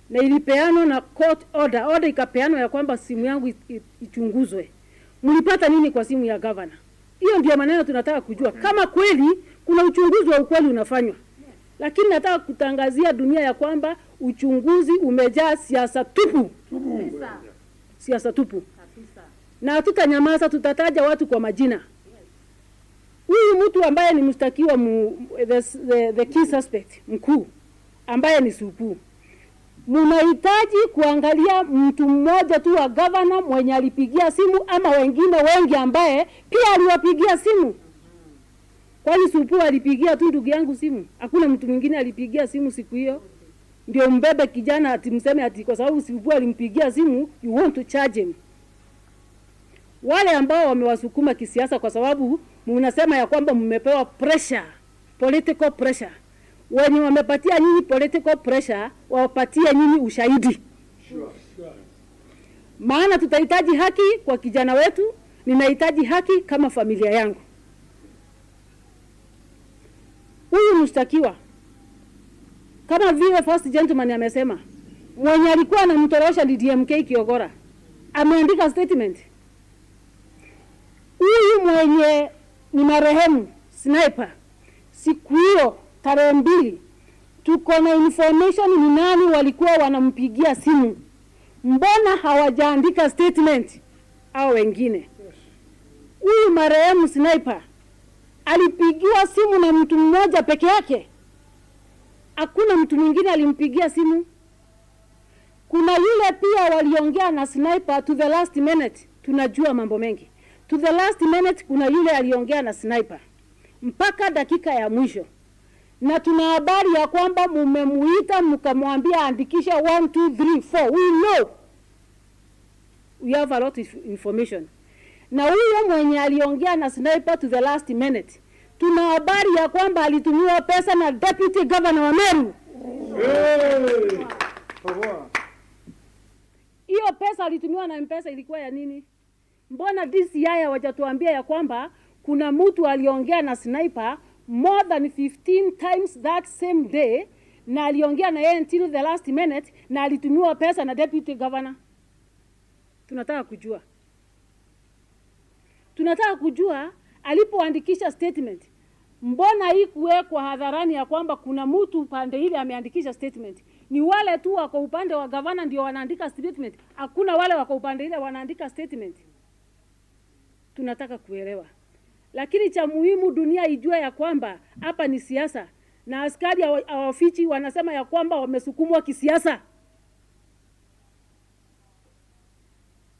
D: Na ilipeanwa na court order. Order ikapeanwa ya kwamba simu yangu ichunguzwe. Mlipata nini kwa simu ya governor? Hiyo ndio maneno tunataka kujua. Kama kweli kuna uchunguzi wa ukweli unafanywa. Lakini nataka kutangazia dunia ya kwamba uchunguzi umejaa siasa tupu. Siasa tupu. Na hatutanyamaza, tutataja watu kwa majina. Huyu mtu ambaye ni mshtakiwa the key suspect mkuu ambaye ni Supu. Mnahitaji kuangalia mtu mmoja tu wa governor mwenye alipigia simu ama wengine wengi ambaye pia aliwapigia simu. Kwani Supu alipigia tu ndugu yangu simu? Hakuna mtu mwingine alipigia simu siku hiyo? Ndio mbebe kijana ati mseme ati kwa sababu Supu alimpigia simu you want to charge him. Wale ambao wamewasukuma kisiasa kwa sababu mnasema ya kwamba mmepewa pressure, political pressure. Wenye wamepatia nyinyi political pressure, wapatie nyinyi ushahidi. Sure. Maana tutahitaji haki kwa kijana wetu, ninahitaji haki kama familia yangu. Huyu mshtakiwa, kama vile first gentleman amesema, mwenye alikuwa anamtorosha ni DMK Kiogora. Ameandika statement. Huyu mwenye ni marehemu sniper, siku hiyo tarehe 2 tuko na information ni nani walikuwa wanampigia simu. Mbona hawajaandika statement au wengine? Huyu marehemu sniper alipigiwa simu na mtu mmoja peke yake. Hakuna mtu mwingine alimpigia simu. Kuna yule pia waliongea na sniper to the last minute. Tunajua mambo mengi. To the last minute kuna yule aliongea na sniper mpaka dakika ya mwisho. Na tuna habari ya kwamba mumemuita mkamwambia andikisha 1 2 3 4. We know. We have a lot of information. Na huyo mwenye aliongea na sniper to the last minute, tuna habari ya kwamba alitumiwa pesa na deputy governor wa Meru. Hiyo pesa alitumiwa na M-Pesa ilikuwa ya nini? Mbona DCI hawajatuambia ya kwamba kuna mtu aliongea na sniper more than 15 times that same day, na aliongea na yeye until the last minute, na alitumiwa pesa na deputy governor? Tunataka kujua. Tunataka kujua alipoandikisha statement, mbona haikuwekwa hadharani ya kwamba kuna mtu pande ile ameandikisha statement? Ni wale tu wako upande wa governor ndio wanaandika statement. Hakuna wale wako upande ile wanaandika statement. Tunataka kuelewa. Lakini cha muhimu dunia ijue ya kwamba hapa ni siasa, na askari hawafichi, wanasema ya kwamba wamesukumwa kisiasa.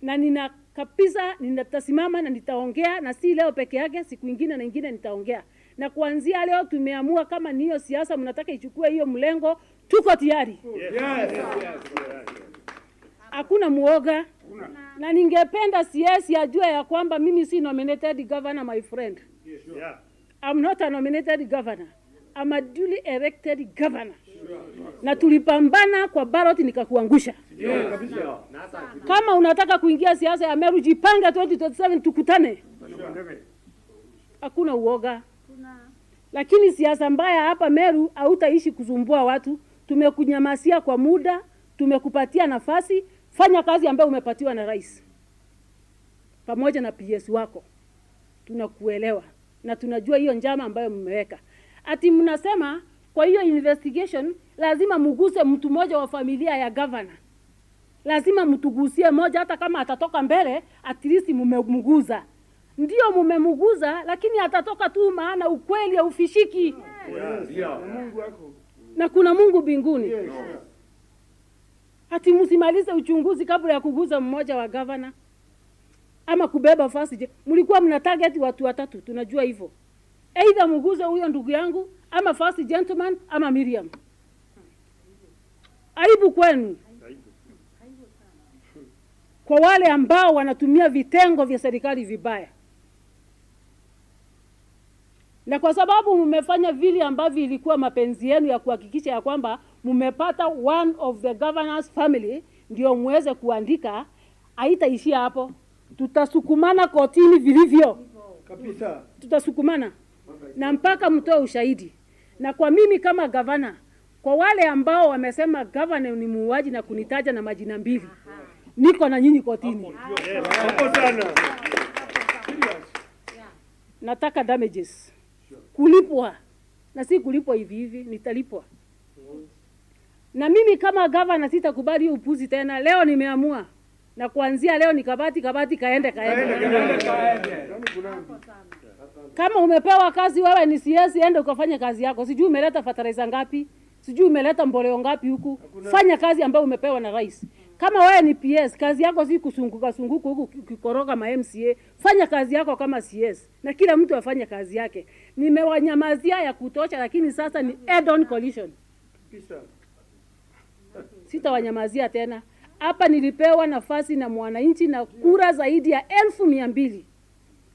D: Na nina kabisa nitasimama na nitaongea, na si leo peke yake, siku nyingine na nyingine nitaongea. Na kuanzia leo tumeamua kama ni hiyo siasa mnataka ichukue hiyo mlengo, tuko tayari. Hakuna muoga. Na ningependa CS ajue ya kwamba mimi si nominated governor, my friend. I'm not a nominated governor. I'm a duly elected governor. Na tulipambana kwa ballot nikakuangusha. Kama unataka kuingia siasa ya Meru, jipange 2027 tukutane. Hakuna uoga. Lakini siasa mbaya hapa Meru hautaishi kusumbua watu. Tumekunyamasia kwa muda, tumekupatia nafasi, fanya kazi ambayo umepatiwa na rais. Pamoja na PS wako. Tunakuelewa na tunajua hiyo njama ambayo mmeweka. Ati mnasema kwa hiyo investigation lazima muguse mtu mmoja wa familia ya governor. Lazima mtugusie moja, hata kama atatoka mbele at least mumemguza. Ndio mumemguza, lakini atatoka tu, maana ukweli haufishiki. Na kuna Mungu mbinguni. Ati msimalize uchunguzi kabla ya kuguza mmoja wa governor ama kubeba fasi. Mlikuwa mna target watu watatu, tunajua hivyo. Either muguze huyo ndugu yangu ama first gentleman ama Miriam. Aibu kwenu. Kwa wale ambao wanatumia vitengo vya serikali vibaya. Na kwa sababu mmefanya vile ambavyo ilikuwa mapenzi yenu ya kuhakikisha ya kwamba mmepata one of the governor's family ndio muweze kuandika, haitaishia hapo. Tutasukumana kotini vilivyo. Kabisa. Tutasukumana. Na mpaka mtoe ushahidi. Na kwa mimi kama governor, kwa wale ambao wamesema governor ni muuaji na kunitaja na majina mbili, niko na nyinyi kotini.
C: Hapo sana.
D: Nataka damages. Kulipwa. Na si kulipwa hivi hivi, nitalipwa. Na mimi kama governor sitakubali upuzi tena. Leo nimeamua. Na kuanzia leo ni kabati kaende. Kama umepewa kazi wewe ni CS, ende ukafanya kazi yako. Sijui umeleta fertilizer ngapi, sijui umeleta mboleo ngapi huku. Fanya kazi ambayo umepewa na rais. Kama wewe ni PS, kazi yako si kusunguka huku kikoroga ma MCA. Fanya kazi yako kama CS. Na kila mtu afanye kazi yake. Nimewanyamazia ya kutosha, lakini sasa ni add-on coalition. Sitawanyamazia tena. Hapa nilipewa nafasi na mwananchi na kura zaidi ya 1,200.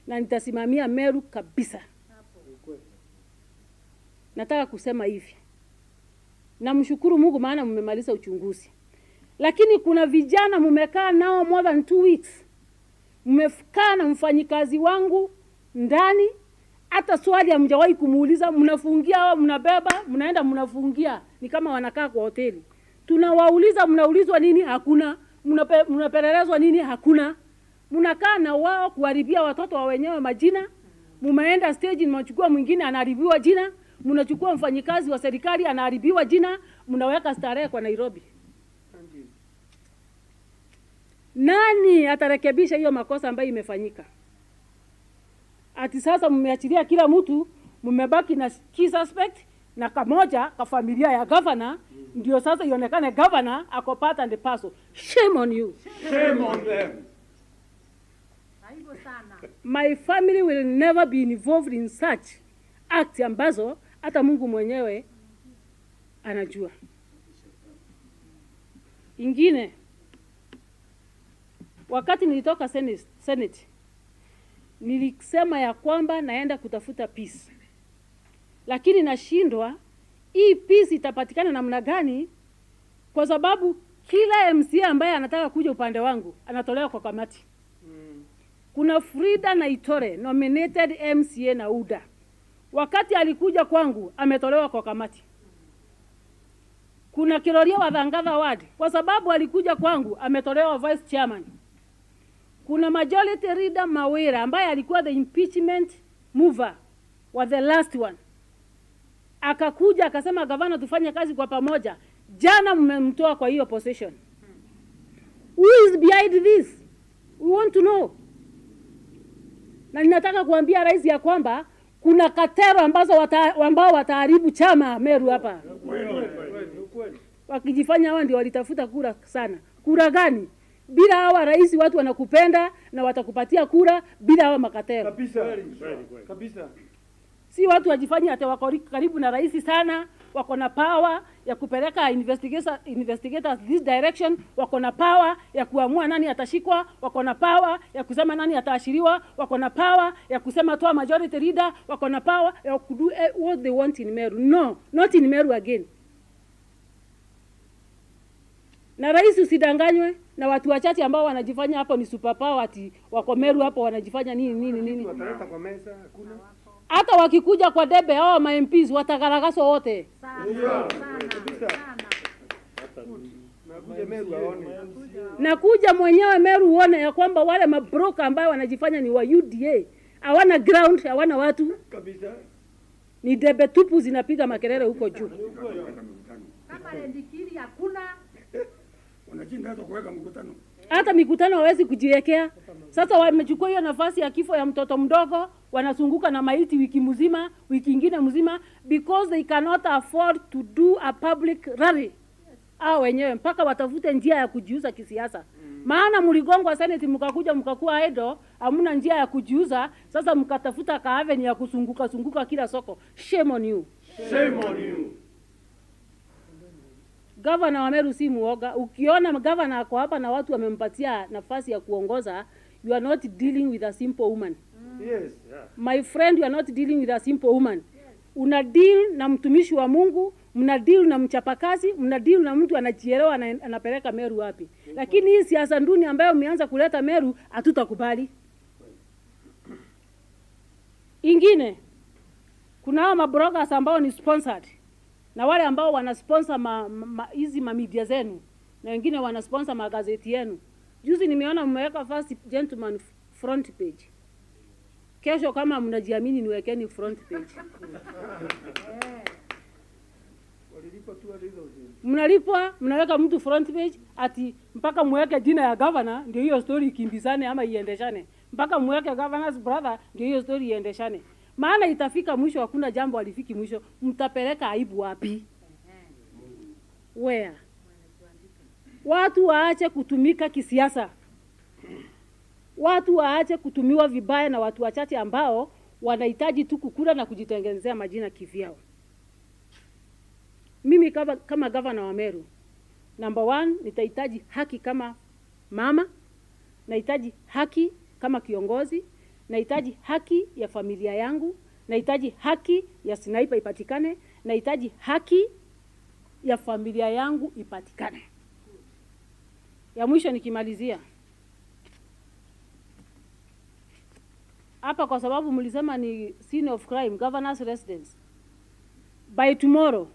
D: Na nitasimamia Meru kabisa. Nataka kusema hivi. Namshukuru Mungu maana mmemaliza uchunguzi. Lakini kuna vijana mmekaa nao more than 2 weeks. Mmekaa na mfanyikazi wangu ndani, hata swali hamjawahi kumuuliza. Mnafungia au mnabeba, mnaenda mnafungia. Ni kama wanakaa kwa hoteli. Tunawauliza, mnaulizwa nini? Hakuna. Mnapelelezwa nini? Hakuna. Mnakaa na wao kuharibia watoto wa wenyewe majina. Mmeenda stage mnachukua mwingine anaharibiwa jina. Mnachukua mfanyikazi wa serikali anaharibiwa jina. Mnaweka starehe kwa Nairobi. Nani atarekebisha hiyo makosa ambayo imefanyika? Ati sasa mmeachilia kila mtu, mmebaki na key suspect na kamoja ka familia ya governor, ndio sasa ionekane governor ako part and parcel. Shame on you.
C: Shame on them.
D: My family will never be involved in such acts ambazo hata Mungu mwenyewe anajua. Ingine, wakati nilitoka Senate, nilisema ya kwamba naenda kutafuta peace. Lakini nashindwa hii peace itapatikana namna gani, kwa sababu kila MCA ambaye anataka kuja upande wangu anatolewa kwa kamati. Kuna Frida na Itore nominated MCA na UDA. Wakati alikuja kwangu ametolewa kwa kamati. Kuna Kiroria wa Ngadha ward, kwa sababu alikuja kwangu ametolewa vice chairman. Kuna majority leader Mawira ambaye alikuwa the impeachment mover wa the last one. Akakuja akasema gavana tufanye kazi kwa pamoja. Jana mmemtoa kwa hiyo position. Who is behind this? We want to know. Na ninataka kuambia rais ya kwamba kuna katero ambao wataharibu chama Meru hapa. Wakijifanya wao ndio walitafuta kura sana. Kura gani? Bila hawa rais watu wanakupenda na watakupatia kura bila hawa makatero.
C: Kabisa. Kabisa.
D: Si watu wajifanye ate wako karibu na rais sana, wako na power ya kupeleka investigators this direction, wako na power ya kuamua nani atashikwa, wako na power ya kusema nani ataashiriwa, wako na power ya kusema toa majority leader, wako na power ya do what they want in Meru. No, not in Meru again. Na rais usidanganywe na watu wachache ambao wanajifanya hapo ni superpower ati wako Meru hapo wanajifanya nini.
C: Wataleta kwa meza hakuna.
D: Hata wakikuja kwa debe hao ma MPs watagaragaso wote. Nakuja mwenyewe Meru uone ya kwamba wale mabroka ambao wanajifanya ni wa UDA hawana ground, hawana watu
C: Kabisa.
D: Ni debe tupu zinapiga makelele huko juu.
E: Kama ndikiri hakuna
C: Wanachinda hata kuweka mkutano.
D: Hata mikutano hawezi kujiwekea. Sasa wamechukua hiyo nafasi ya kifo ya mtoto mdogo, wanazunguka na maiti wiki mzima, wiki nyingine mzima, because they cannot afford to do a public rally. Wenyewe mpaka watafute njia ya kujiuza kisiasa. Maana mligongwa Senate mkakuja mkakuwa idle, hamna njia ya kujiuza, sasa mkatafuta kaaveni ya kusunguka kila soko. Shame on you.
C: Shame on you.
D: Governor wa Meru si muoga. Ukiona governor ako hapa na watu wamempatia nafasi ya kuongoza, you are not dealing with a simple woman.
C: Yes.
D: My friend, you are not dealing with a simple woman. Una deal na mtumishi wa Mungu, mna deal na mchapakazi, mna deal na mtu anajielewa anapeleka Meru wapi. Lakini hii siasa nduni ambayo umeanza kuleta Meru hatutakubali. Ingine, kuna hao mabloggers ambao ni sponsored. Na wale ambao wana sponsor hizi media zenu, na wengine wana sponsor magazeti yenu. Juzi nimeona mmeweka First Gentleman front page. Kesho kama mnajiamini niwekeni front page. Mnalipwa, mnaweka mtu front page ati mpaka muweke jina ya governor ndio hiyo story ikimbizane ama iendeshane. Mpaka muweke governor's brother ndio hiyo story iendeshane. Maana itafika mwisho hakuna jambo alifiki mwisho, mtapeleka aibu wapi? Where? Watu waache kutumika kisiasa. Watu waache kutumiwa vibaya na watu wachache ambao wanahitaji tu kukula na kujitengenezea majina kivyao. Mimi kama governor wa Meru, number 1 nitahitaji haki kama mama, nahitaji haki kama kiongozi, nahitaji haki ya familia yangu, nahitaji haki ya sniper ipatikane, nahitaji haki ya familia yangu ipatikane. Ya mwisho nikimalizia hapa, kwa sababu mlisema ni scene of crime, governor's residence. By tomorrow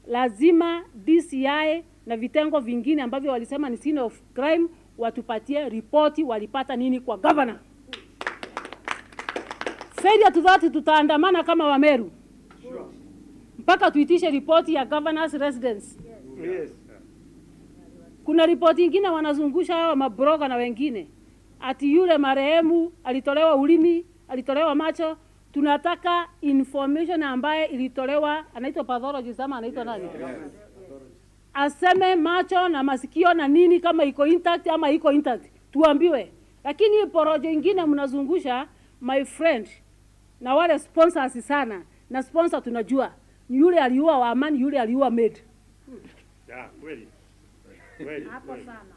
D: lazima DCI na vitengo vingine ambavyo walisema ni scene of crime watupatie ripoti walipata nini kwa governor. Failure to that tutaandamana kama wa Meru.
C: Sure.
D: Mpaka tuitishe ripoti ya governor's residence.
C: Yes.
D: Kuna ripoti nyingine wanazungusha hawa mabroga na wengine. Ati yule marehemu alitolewa ulimi, alitolewa macho. Tunataka information ambaye ilitolewa, anaitwa pathologist ama anaitwa nani? Aseme macho na masikio na nini kama iko intact ama iko intact. Tuambiwe. Lakini porojo nyingine mnazungusha, my friend, na wale sponsors sana. Na sponsor tunajua ni yule aliua wa Amani, yule aliua Med.
C: Yeah, kweli. Kweli.
E: hapo sana.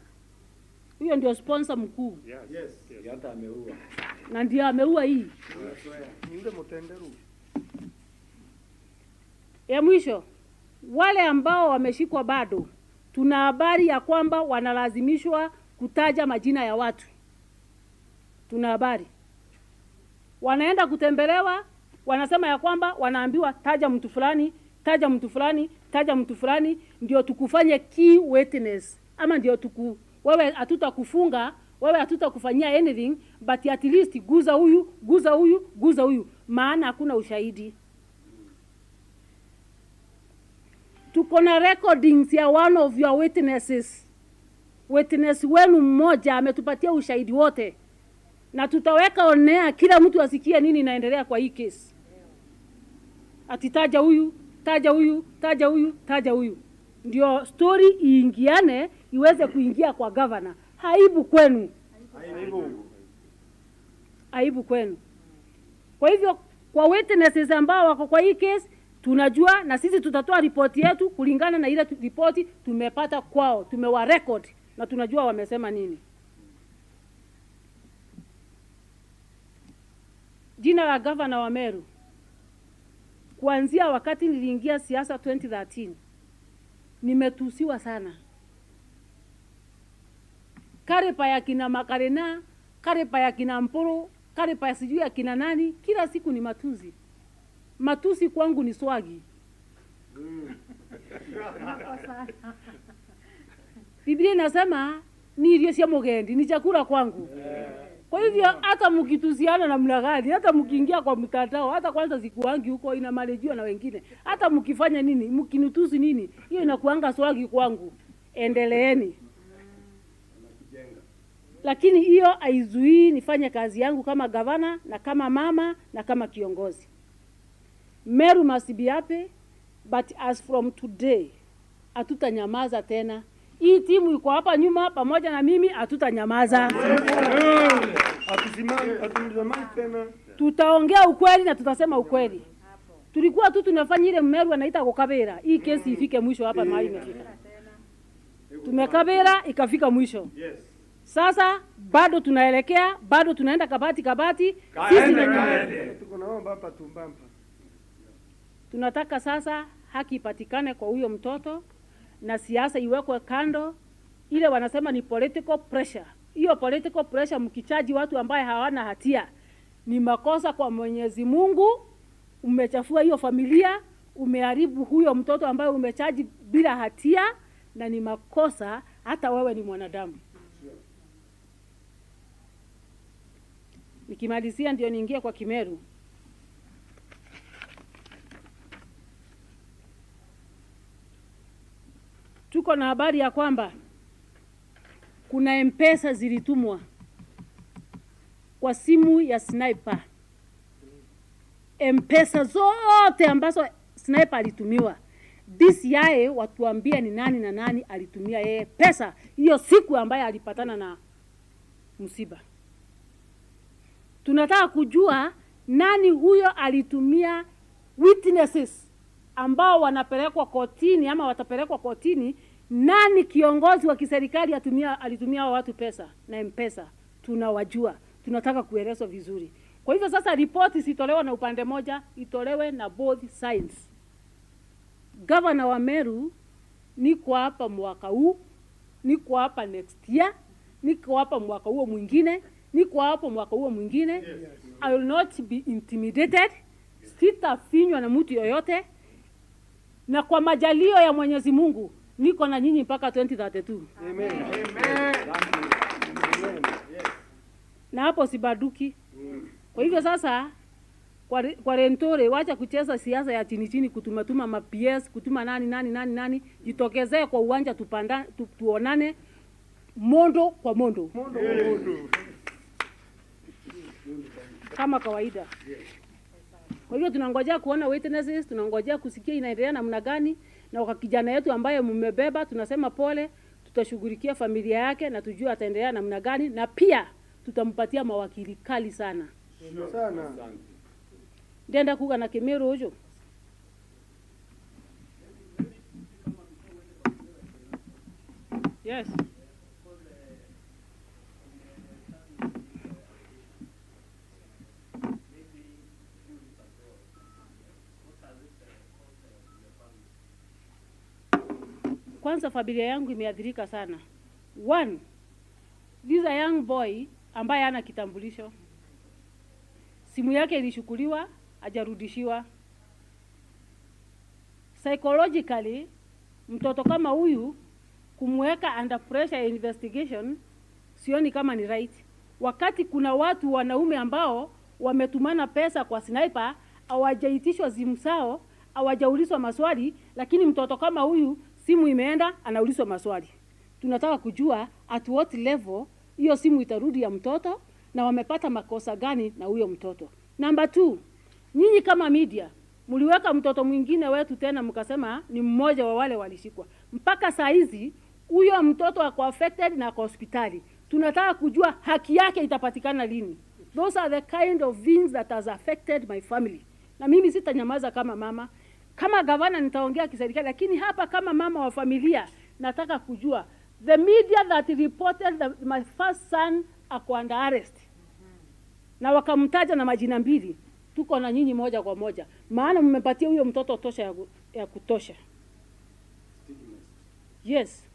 D: Huyo ndio sponsor mkuu.
C: Yes.
F: Hata ameua.
D: Na ndio ameua hii.
C: Ni yule mtenderu.
D: Ya mwisho, wale ambao wameshikwa bado, tuna habari ya kwamba wanalazimishwa kutaja majina ya watu. Tuna habari. Wanaenda kutembelewa, wanasema ya kwamba wanaambiwa taja mtu fulani, taja mtu fulani, taja mtu fulani, ndio tukufanye key witness. Ama ndio wewe hatutakufunga, wewe hatutakufanyia anything, but at least guza huyu, guza huyu, guza huyu. Maana hakuna ushahidi. Tuko na recordings ya one of your witnesses. Witness wenu mmoja ametupatia ushahidi wote. Na tutaweka onea kila mtu asikie nini inaendelea kwa hii kesi. Atitaja huyu, taja huyu, taja huyu, taja huyu. Ndio story iingiane iweze kuingia kwa governor. Aibu kwenu.
C: Aibu.
D: Aibu kwenu. Kwa hivyo Kwa witnesses ambao wako kwa hii case tunajua, na sisi tutatoa ripoti yetu kulingana na ile ripoti tumepata kwao, tumewa record na tunajua wamesema nini. Jina la gavana wa Meru, kuanzia wakati niliingia siasa 2013 nimetusiwa sana. Karepa ya kina Makarena, karepa ya kina Mporo, karepa ya sijui ya kina nani, kila siku ni matusi. Matusi kwangu ni swagi. Biblia inasema ni irio cia mugendi, ni chakula kwangu. Kwa hivyo hata mkitusiana namna gani, hata mkiingia kwa mtandao, hata kwanza sikuangi huko ina malejio na wengine, hata mkifanya nini, mkinutusi nini, hiyo inakuanga swagi kwangu. Endeleeni. Lakini hiyo haizuii nifanye kazi yangu kama gavana na kama mama na kama kiongozi. Meru must be happy, but as from today hatutanyamaza tena. Hii timu iko hapa nyuma pamoja na mimi, hatutanyamaza.
C: Hatusimami tena.
D: Tutaongea ukweli na tutasema ukweli. Tulikuwa tu tunafanya ile Meru anaita KAWIRA. Hii kesi ifike mwisho hapa mahali imefika. Tumekabera ikafika mwisho. Sasa bado tunaelekea, bado tunaenda kabati. Sisi
C: Tuko naomba hapa tumbamba.
D: Tunataka sasa haki ipatikane kwa huyo mtoto na siasa iwekwe kando. Ile wanasema ni political pressure. Hiyo political pressure mkichaji watu ambaye hawana hatia ni makosa kwa Mwenyezi Mungu. Umechafua hiyo familia, umeharibu huyo mtoto ambaye umechaji bila hatia, na ni makosa hata wewe ni mwanadamu. Nikimalizia ndio niingie kwa Kimeru. Tuko na habari ya kwamba kuna M-Pesa zilitumwa kwa simu ya sniper. M-Pesa zote ambazo sniper alitumiwa, DCI watuambia ni nani na nani alitumia yeye pesa hiyo siku ambaye alipatana na msiba. Tunataka kujua nani huyo alitumia. Witnesses ambao wanapelekwa kotini ama watapelekwa kotini, nani kiongozi wa kiserikali alitumia watu pesa na M-Pesa, tunawajua. Tunataka kuelezwa vizuri. Kwa hivyo sasa ripoti sitolewa na upande moja, itolewe na both sides. Governor wa Meru, niko hapa mwaka huu, niko hapa next year, niko hapa mwaka huo mwingine, niko hapa mwaka huo mwingine. Yes. I will not be intimidated. Sitafinywa na mtu yoyote. Na kwa majalio ya Mwenyezi Mungu, niko na nyinyi mpaka 2032.
C: Amen. Amen.
D: Na hapo sibaduki. Kwa hivyo sasa kwa Rentore, wacha kucheza siasa ya chini kutumatuma ma-PS, kutuma nani, jitokezee kwa uwanja tuonane mondo kwa mondo. Kama kawaida. Kwa hivyo tunangojea kuona witnesses, tunangojea kusikia inaendelea namna gani, na kwa kijana yetu ambaye mmebeba tunasema pole, tutashughulikia familia yake na tujue ataendelea namna gani, na pia tutampatia mawakili kali sana.
C: Sana.
D: Ndenda kuga na Kimeru hojo. Yes. Kwanza familia yangu imeathirika sana. One, this is a young boy ambaye hana kitambulisho. Simu yake ilishukuliwa, hajarudishiwa. Psychologically, mtoto kama huyu kumweka under pressure ya investigation sioni kama ni right. Wakati kuna watu wanaume ambao wametumana pesa kwa sniper, hawajaitishwa simu zao, hawajaulizwa maswali, lakini mtoto kama huyu simu imeenda anaulizwa maswali. Tunataka kujua at what level hiyo simu itarudi ya mtoto na wamepata makosa gani na huyo mtoto. Number 2, nyinyi kama media mliweka mtoto mwingine wetu tena mkasema ni mmoja wa wale walishikwa. Mpaka saa hizi huyo mtoto ako affected na kwa hospitali. Tunataka kujua haki yake itapatikana lini. Those are the kind of things that has affected my family. Na mimi sitanyamaza kama mama. Kama gavana nitaongea kiserikali, lakini hapa kama mama wa familia nataka kujua the media that reported that my first son ako under arrest. Na wakamtaja na majina mbili. Tuko na nyinyi moja kwa moja. Maana mmepatia huyo mtoto tosha ya kutosha. Yes.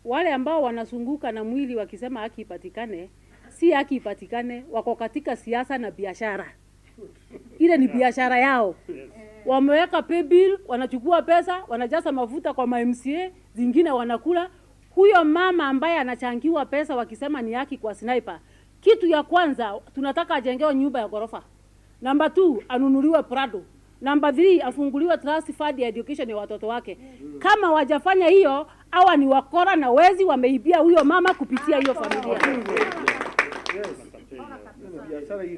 D: Wale ambao wanazunguka na mwili wakisema haki ipatikane, si haki ipatikane, wako katika siasa na biashara. Ile ni biashara yao. Wameweka pay bill, wanachukua pesa, wanajaza mafuta kwa MCA, zingine wanakula. Huyo mama ambaye anachangiwa pesa wakisema ni haki kwa sniper. Kitu ya kwanza tunataka ajengewe nyumba ya ghorofa. Number 2 anunuliwe Prado. Number 3 afunguliwe trust fund ya education ya watoto wake. Kama wajafanya hiyo, hawa ni wakora na wezi wameibia huyo mama kupitia hiyo familia.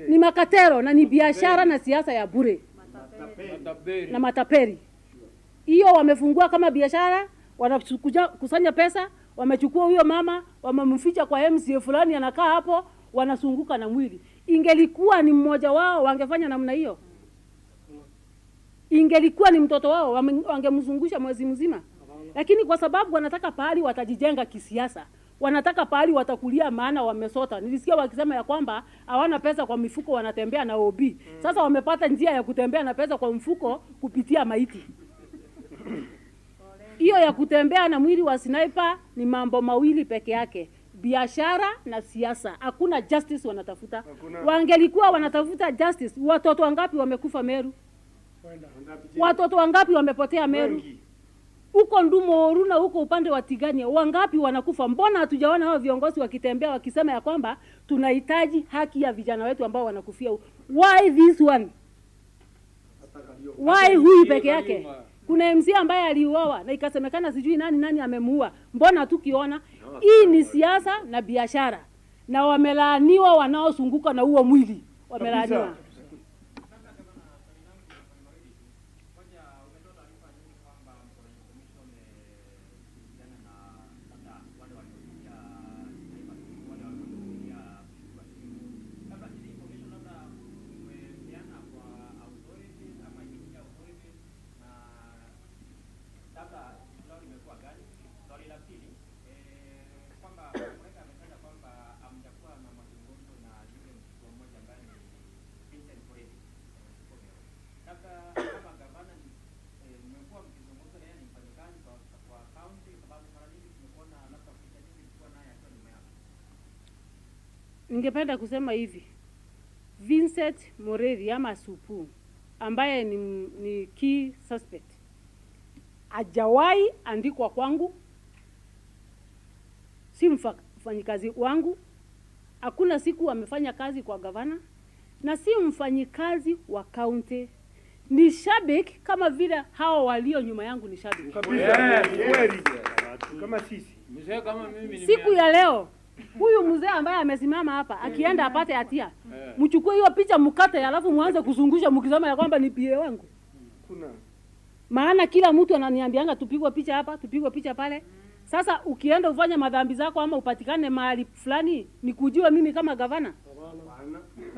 D: Ni makatero na ni biashara na siasa ya bure. Na mataperi. Hiyo wamefungua kama biashara, wanakuja kusanya pesa, wamechukua huyo mama, wamemficha kwa MCA fulani anakaa hapo, wanasunguka na mwili. Ingelikuwa ni mmoja wao wangefanya namna hiyo. Ingelikuwa ni mtoto wao wangemzungusha mwezi mzima. Lakini kwa sababu wanataka pahali watajijenga kisiasa, wanataka pahali watakulia maana wamesota. Nilisikia wakisema ya kwamba hawana pesa kwa mifuko wanatembea na OB. Sasa wamepata njia ya kutembea na pesa kwa mfuko kupitia maiti. Hiyo ya kutembea na mwili wa sniper ni mambo mawili peke yake. Biashara na siasa. Hakuna justice wanatafuta. Wangelikuwa wanatafuta justice, watoto wangapi wamekufa Meru? Watoto wangapi wamepotea Meru? Huko Ndumoru na huko upande wa Tigania wangapi wanakufa? Mbona hatujaona hao viongozi wakitembea wakisema ya kwamba tunahitaji haki ya vijana wetu ambao wanakufia? Why this one? Why huyu peke yake? Kuna MC ambaye aliuawa na ikasemekana sijui nani amemuua. Mbona tukiona? Hii ni siasa na biashara. Na wamelaaniwa wanaosunguka na huo mwili. Wamelaaniwa. Ningependa kusema hivi. Vincent Moreri ama Supu ambaye ni key suspect. Hajawahi andikwa kwangu. Si mfanyikazi wangu. Hakuna siku amefanya kazi kwa gavana na si mfanyikazi wa county. Ni shabiki kama vile hao walio nyuma yangu ni shabiki.
C: Kama sisi.
F: Mzee kama mimi
D: siku ya leo huyu mzee ambaye amesimama hapa akienda apate hatia, mchukue hiyo picha mkate alafu muanze kuzungusha mkisema ya kwamba ni PA wangu.
C: Kuna
D: maana kila mtu ananiambianga tupigwe picha hapa, tupigwe picha pale. Sasa ukienda ufanye madhambi zako ama upatikane mahali fulani, nikujue mimi kama gavana.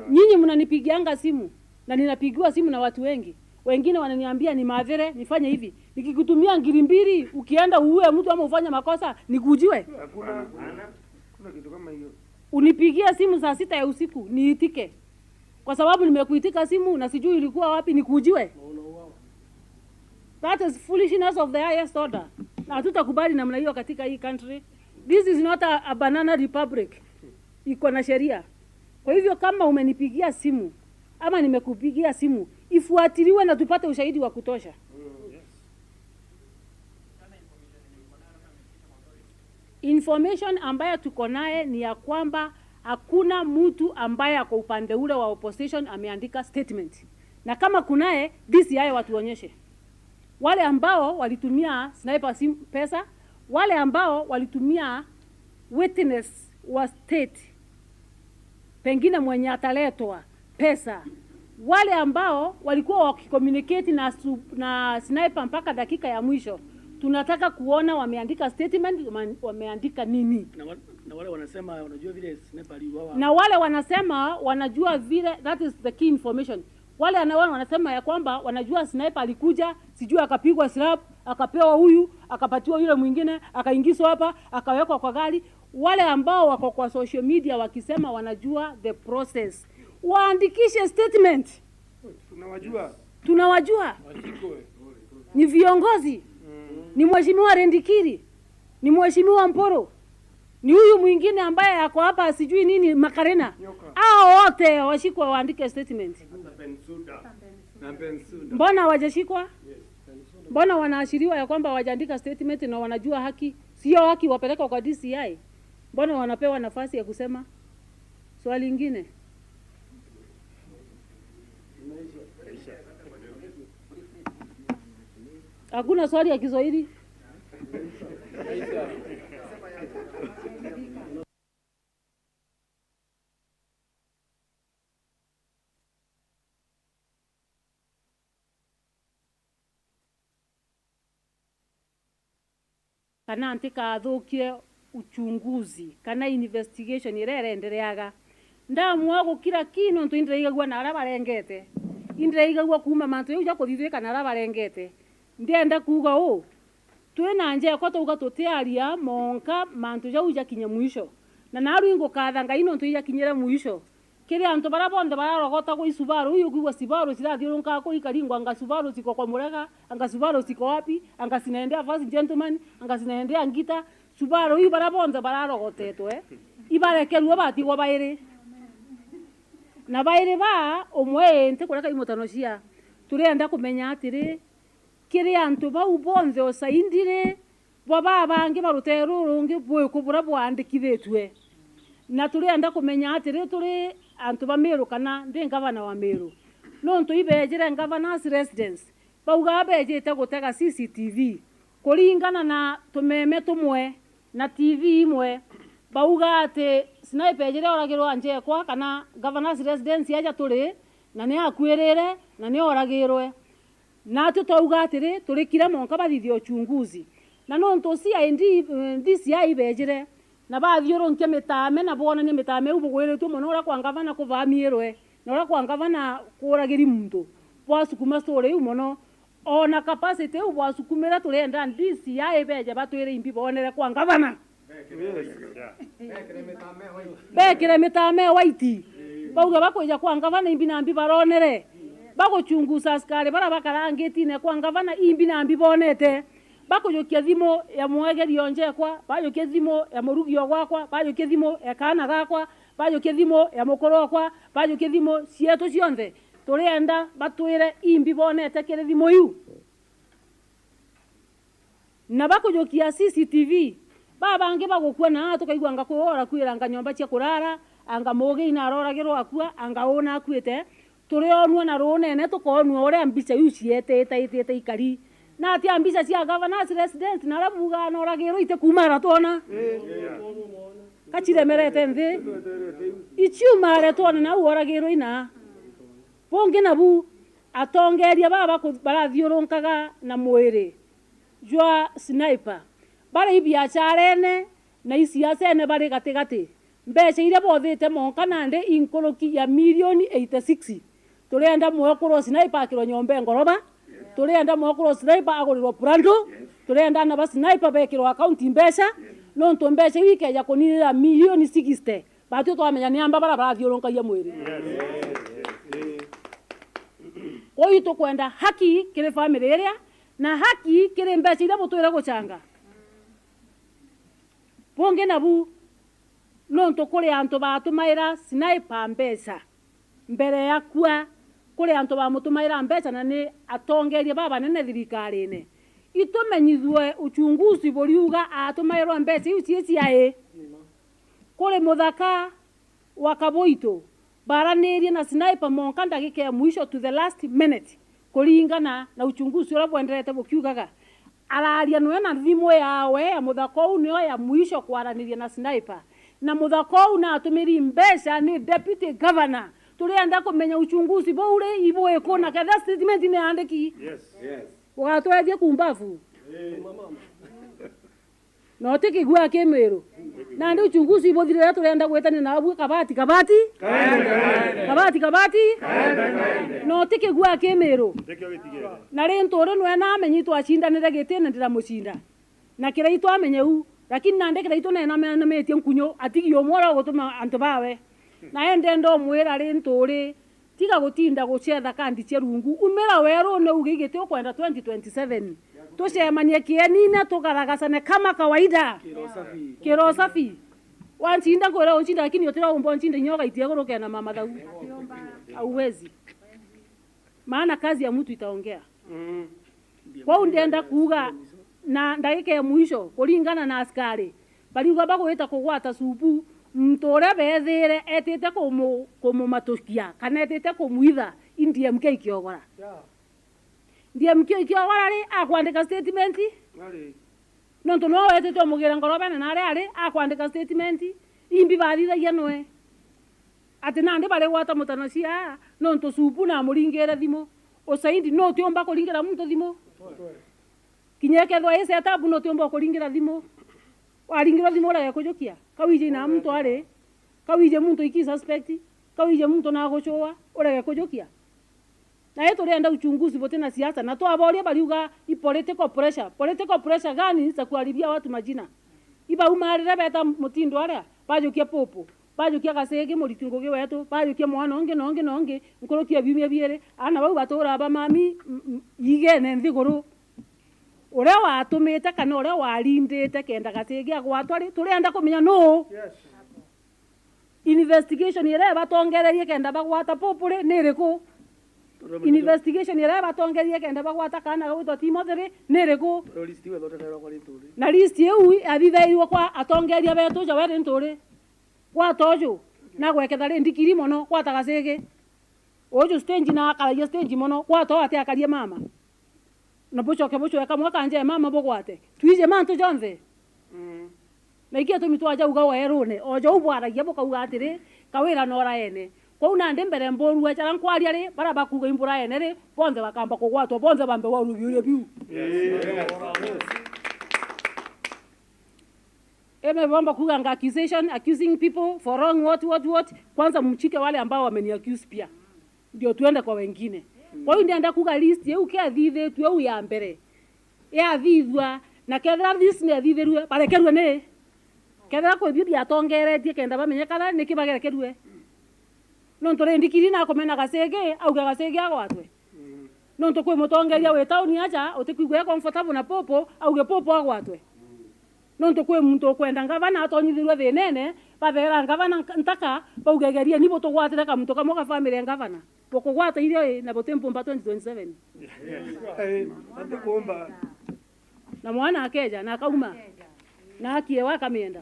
D: Nyinyi mnanipigianga simu na ninapigiwa simu na watu wengi. Wengine wananiambia ni madhere nifanye hivi. Nikikutumia ngiri mbili ukienda uue mtu ama ufanye makosa nikujue.
C: Kuna kitu kama hiyo.
D: Unipigia simu saa 6 ya usiku niitike. Kwa sababu nimekuitika simu na sijui ilikuwa wapi nikujue. That is foolishness of the highest order. Na hatutakubali namna hiyo katika hii country. This is not a banana republic. Iko na sheria. Kwa hivyo kama umenipigia simu ama nimekupigia simu, ifuatiliwe na tupate ushahidi wa kutosha. Information ambayo tuko naye ni ya kwamba hakuna mtu ambaye ako upande ule wa opposition ameandika statement. Na kama kunaye, DCI watuonyeshe. Wale ambao walitumia sniper pesa, wale ambao walitumia witness wa state pengine mwenye ataletwa pesa, wale ambao walikuwa wakicommunicate na sniper mpaka dakika ya mwisho, tunataka kuona wameandika statement, wameandika nini.
A: Na wale wanasema wanajua vile sniper aliuawa.
D: Na wale wanasema wanajua vile, that is the key information. Wale wanasema ya kwamba wanajua sniper alikuja, sijui akapigwa slap, akapewa huyu, akapatiwa yule mwingine, akaingizwa hapa, akawekwa kwa gari. Wale ambao wako kwa social media wakisema wanajua the process, waandikishe statement. Tunawajua. Ni viongozi. Ni mheshimiwa Rendikiri, ni mheshimiwa Mporo, ni huyu mwingine ambaye yako hapa sijui nini Makarena. Hao wote washikwa waandike statement. Mbona hawajashikwa? Mbona wanaashiriwa ya kwamba hawajaandika statement na wanajua haki? Sio haki wapeleka kwa DCI. Mbona wanapewa nafasi ya kusema? Swali lingine. Hakuna swali ya Kiswahili. Kana antika athukie uchunguzi kana investigation irerendereaga ndamwa gukira kino ntu indireigagwa na ara barengete indireigagwa kuma mantu yuja kuthithika na ara barengete ndienda kuga u twina nje ko tuga tutiaria monka mantu jauja kinya mwisho na naru ingo kathanga ino ntu ija kinyere mwisho kiri antu barabonde bararogota go isubaru uyu kugwa sibaru sirathiurunka ko ikaringwa anga subaru siko kwa murega anga subaru siko wapi anga sinaendea first gentleman anga sinaendea ngita subaru uyu barabonde bararogotetwe ibarekerwa batigwa baire na baire ba omwe nte kureka imotano cia turenda kumenya atiri kiri antu bau bonze osaindire baba bangi barutero rungi bwe kubura bwandikithitwe na turenda kumenya atiri turi antu ba MERU kana ndi ngavana wa MERU no ntu ibejere ngavana's residence bauga bejete gutega CCTV kuringana na tumeme tumwe na TV imwe bauga ati sniper ejere oragirwa nje kwa kana ngavana's residence yaja turi na ni akwirire na ni oragirwe na tutauga atiri turi kira monka bathithio uchunguzi na no ntu DCI bejere na bathioro nke mitame na bona ni mitame ubugwiritwo muno ora kwa ngavana kuvamirwe na ora kwa ngavana kuragiri muntu bwasukuma story umuno ona capacity ubwasukumira turenda DCI beje batwire imbi bonere kwa ngavana bekire mitame waiti bauga bakoja kwa ngavana imbi na imbi baronere bagochunguza askari bara bakarangeti ne kwa ngavana imbi na imbi bonete bakojokia thimo ya mwegerio nje kwa bajokia thimo ya morugio gwakwa bajokia thimo ya kana gakwa bajokia thimo ya mukoro kwa bajokia thimo cieto cionthe turenda batwire imbi bonete kire thimo yu na bakojokia CCTV babange bagokua na tukaigwa ngakuora kwira nganyomba cia kurara anga moge ina aroragirwo akua anga ona akuite turionwa na ronene tukonwa ore ambicha yu ciete itaitete ikari na ati ambisa cia governor's resident na rabuga no ragiro ite kumara tona kachire merete nthi ichiumare tona na uragiro ina bonge na bu atongeria baba ko barathiurunkaga na mwiri jwa sniper bare ibiacharene na isiasene bare gatigati mbeca ire bothite monka nande inkoroki ya milioni 86 turenda mwekoro sniper akiro nyombe ngoroba turenda mwekoro sniper agoriro brando turenda na sniper bekiro account mbeca no nto mbeca wike ya konira milioni 60 batu twamenya ni amba bara barathiurunka ya mwiri oyi to kwenda haki kire family area na haki kire mbeca ire butwira guchanga bonge na bu no nto kuri anto batumaira sniper mbeca mbere yakwa kuri anto bamutumaira mbeca na ni atongerie baba nene thirikarine itumenyithwe uchunguzi boriuga atumairwa mbeca ici ciae kuri muthaka wa Kaboito baranirie na sniper monka ndagika ya mwisho to the last minute kuringana na uchunguzi ura bwenderete bukiugaga araria nwe na thimo yawe ya muthaka u niyo ya mwisho kwaraniria na sniper na muthako na atumiri mbeca ni deputy governor turienda kumenya uchunguzi boure ibo ekona kadha statement ni andiki
C: Yes.
D: ugatwethie kumbafu no tikigua KEMERU na ndi uchunguzi ibo thire turienda gwetana na abu kabati no tikigua KEMERU na rentore no ena amenyitwa acindanire gitene ndira mucinda na kira itu amenyeu lakini nande kira itu na metie nkunyo atigio mwora gutuma antu bawe na ende ndo mwira rentore tiga gutinda gucetha kandi cia rungu umira weru no ugigite ukwenda 2027 tucemanie kienine tugaragacane kama kawaida kiro safi wanchinda ngora unchinda lakini yotira umbo nchinda nyoga itie goroke na mama thau auwezi maana kazi ya mtu itaongea kwa undenda kuga na ndagika ya mwisho kulingana na askari bali ugaba gwita kugwata supu mtore bethire etete kumumatukia kana etete kumuitha indie mke ikiogora ndie mke ikiogora ri akwandika statement nonto no etete mugira ngorobe na ari akwandika statement imbi bathithagia noe ati nande bare gwata mutanacia nonto supu na muringere thimo usaidi no tiomba kuringira muntu thimo kinyeke thwa ese tabu no tiomba kuringira thimo waringira thimo ra yakujukia kawije na muntu ari kawije muntu iki suspect kawije muntu na gochoa urege kujukia na yetu rienda uchunguzi bote na siasa na twaboria baliuga i political pressure gani za kuharibia watu majina iba umarire beta mutindo aria bajukia popo bajukia gasege muritingo ge wetu bajukia mwana onge nkorokia bimye biere ana bau batora ba mami yigene nthiguru ore watumite kana ore warindite kenda gasege agwatwari turienda kumenya no investigation ire batongererie kenda bagwata popure niriku investigation ire batongererie kenda bagwata kana gutwa Timothy niriku na list eu athithaiwa kwa atongeria betu ja were nturi kwa tojo na gweketha ri ndikiri mono kwa tagasege ojo stage na akara stage mono kwa to ate akarie mama na bucho kamwa kanje mama bogwate tuije mantu jonze na ikia tumitwa ja uga werune ojo ubwaragia bukauga atiri kawira nora ene kwa una ndembere mboru acha nkwaria ri bara bakuga imbura ene ri bonze bakamba kugwatwa bonze bambe wa rubiure biu eme bomba kuga accusation accusing people for wrong what kwanza mchike wale ambao wameni accuse pia ndio tuende kwa wengine kwa hiyo ndienda kuga list yeu kia thithe tu yeu ya mbere ya thithwa na kethra this ne thitherwe barekerwe ne kethra ko bibi atongeretie kenda bamenye kana nikibagerekerwe no ntore ndikiri na komena gasege au gasege agwatwe no ntokwe mutongeria we tauni acha utikigwe comfortable na popo au ge popo agwatwe no ntokwe muntu kwenda ngavana atonyithirwe thenene bathera ngavana ntaka baugegeria ni boto gwatira ka muntu kamoka family ngavana boko gwata ile na botempo mba 2027
C: ande kuomba
D: na mwana akeja na kauma na akiewa kamenda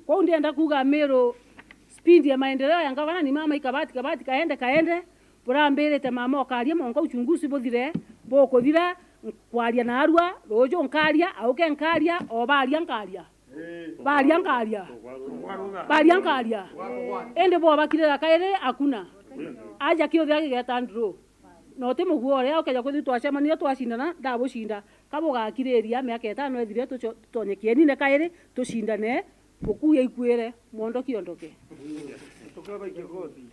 D: kwa ndienda kuga MERU speed ya maendeleo ya ngavana ni mama ikabati kaende bora mbele te mama okaria monka uchunguzi bothire boko thira kwaria na arua rojo nkaria auke nkaria o baria nkaria ende bo bakire kaire akuna aja kio thia geta ndro no te muguo ria ukeja kuthi twacemania twacindana ndabucinda kaboga kireria miaka 5 ethire tutonyekie nine kaire tucindane bukuye ikwire mondo kiondoke
C: tukaba ikigoti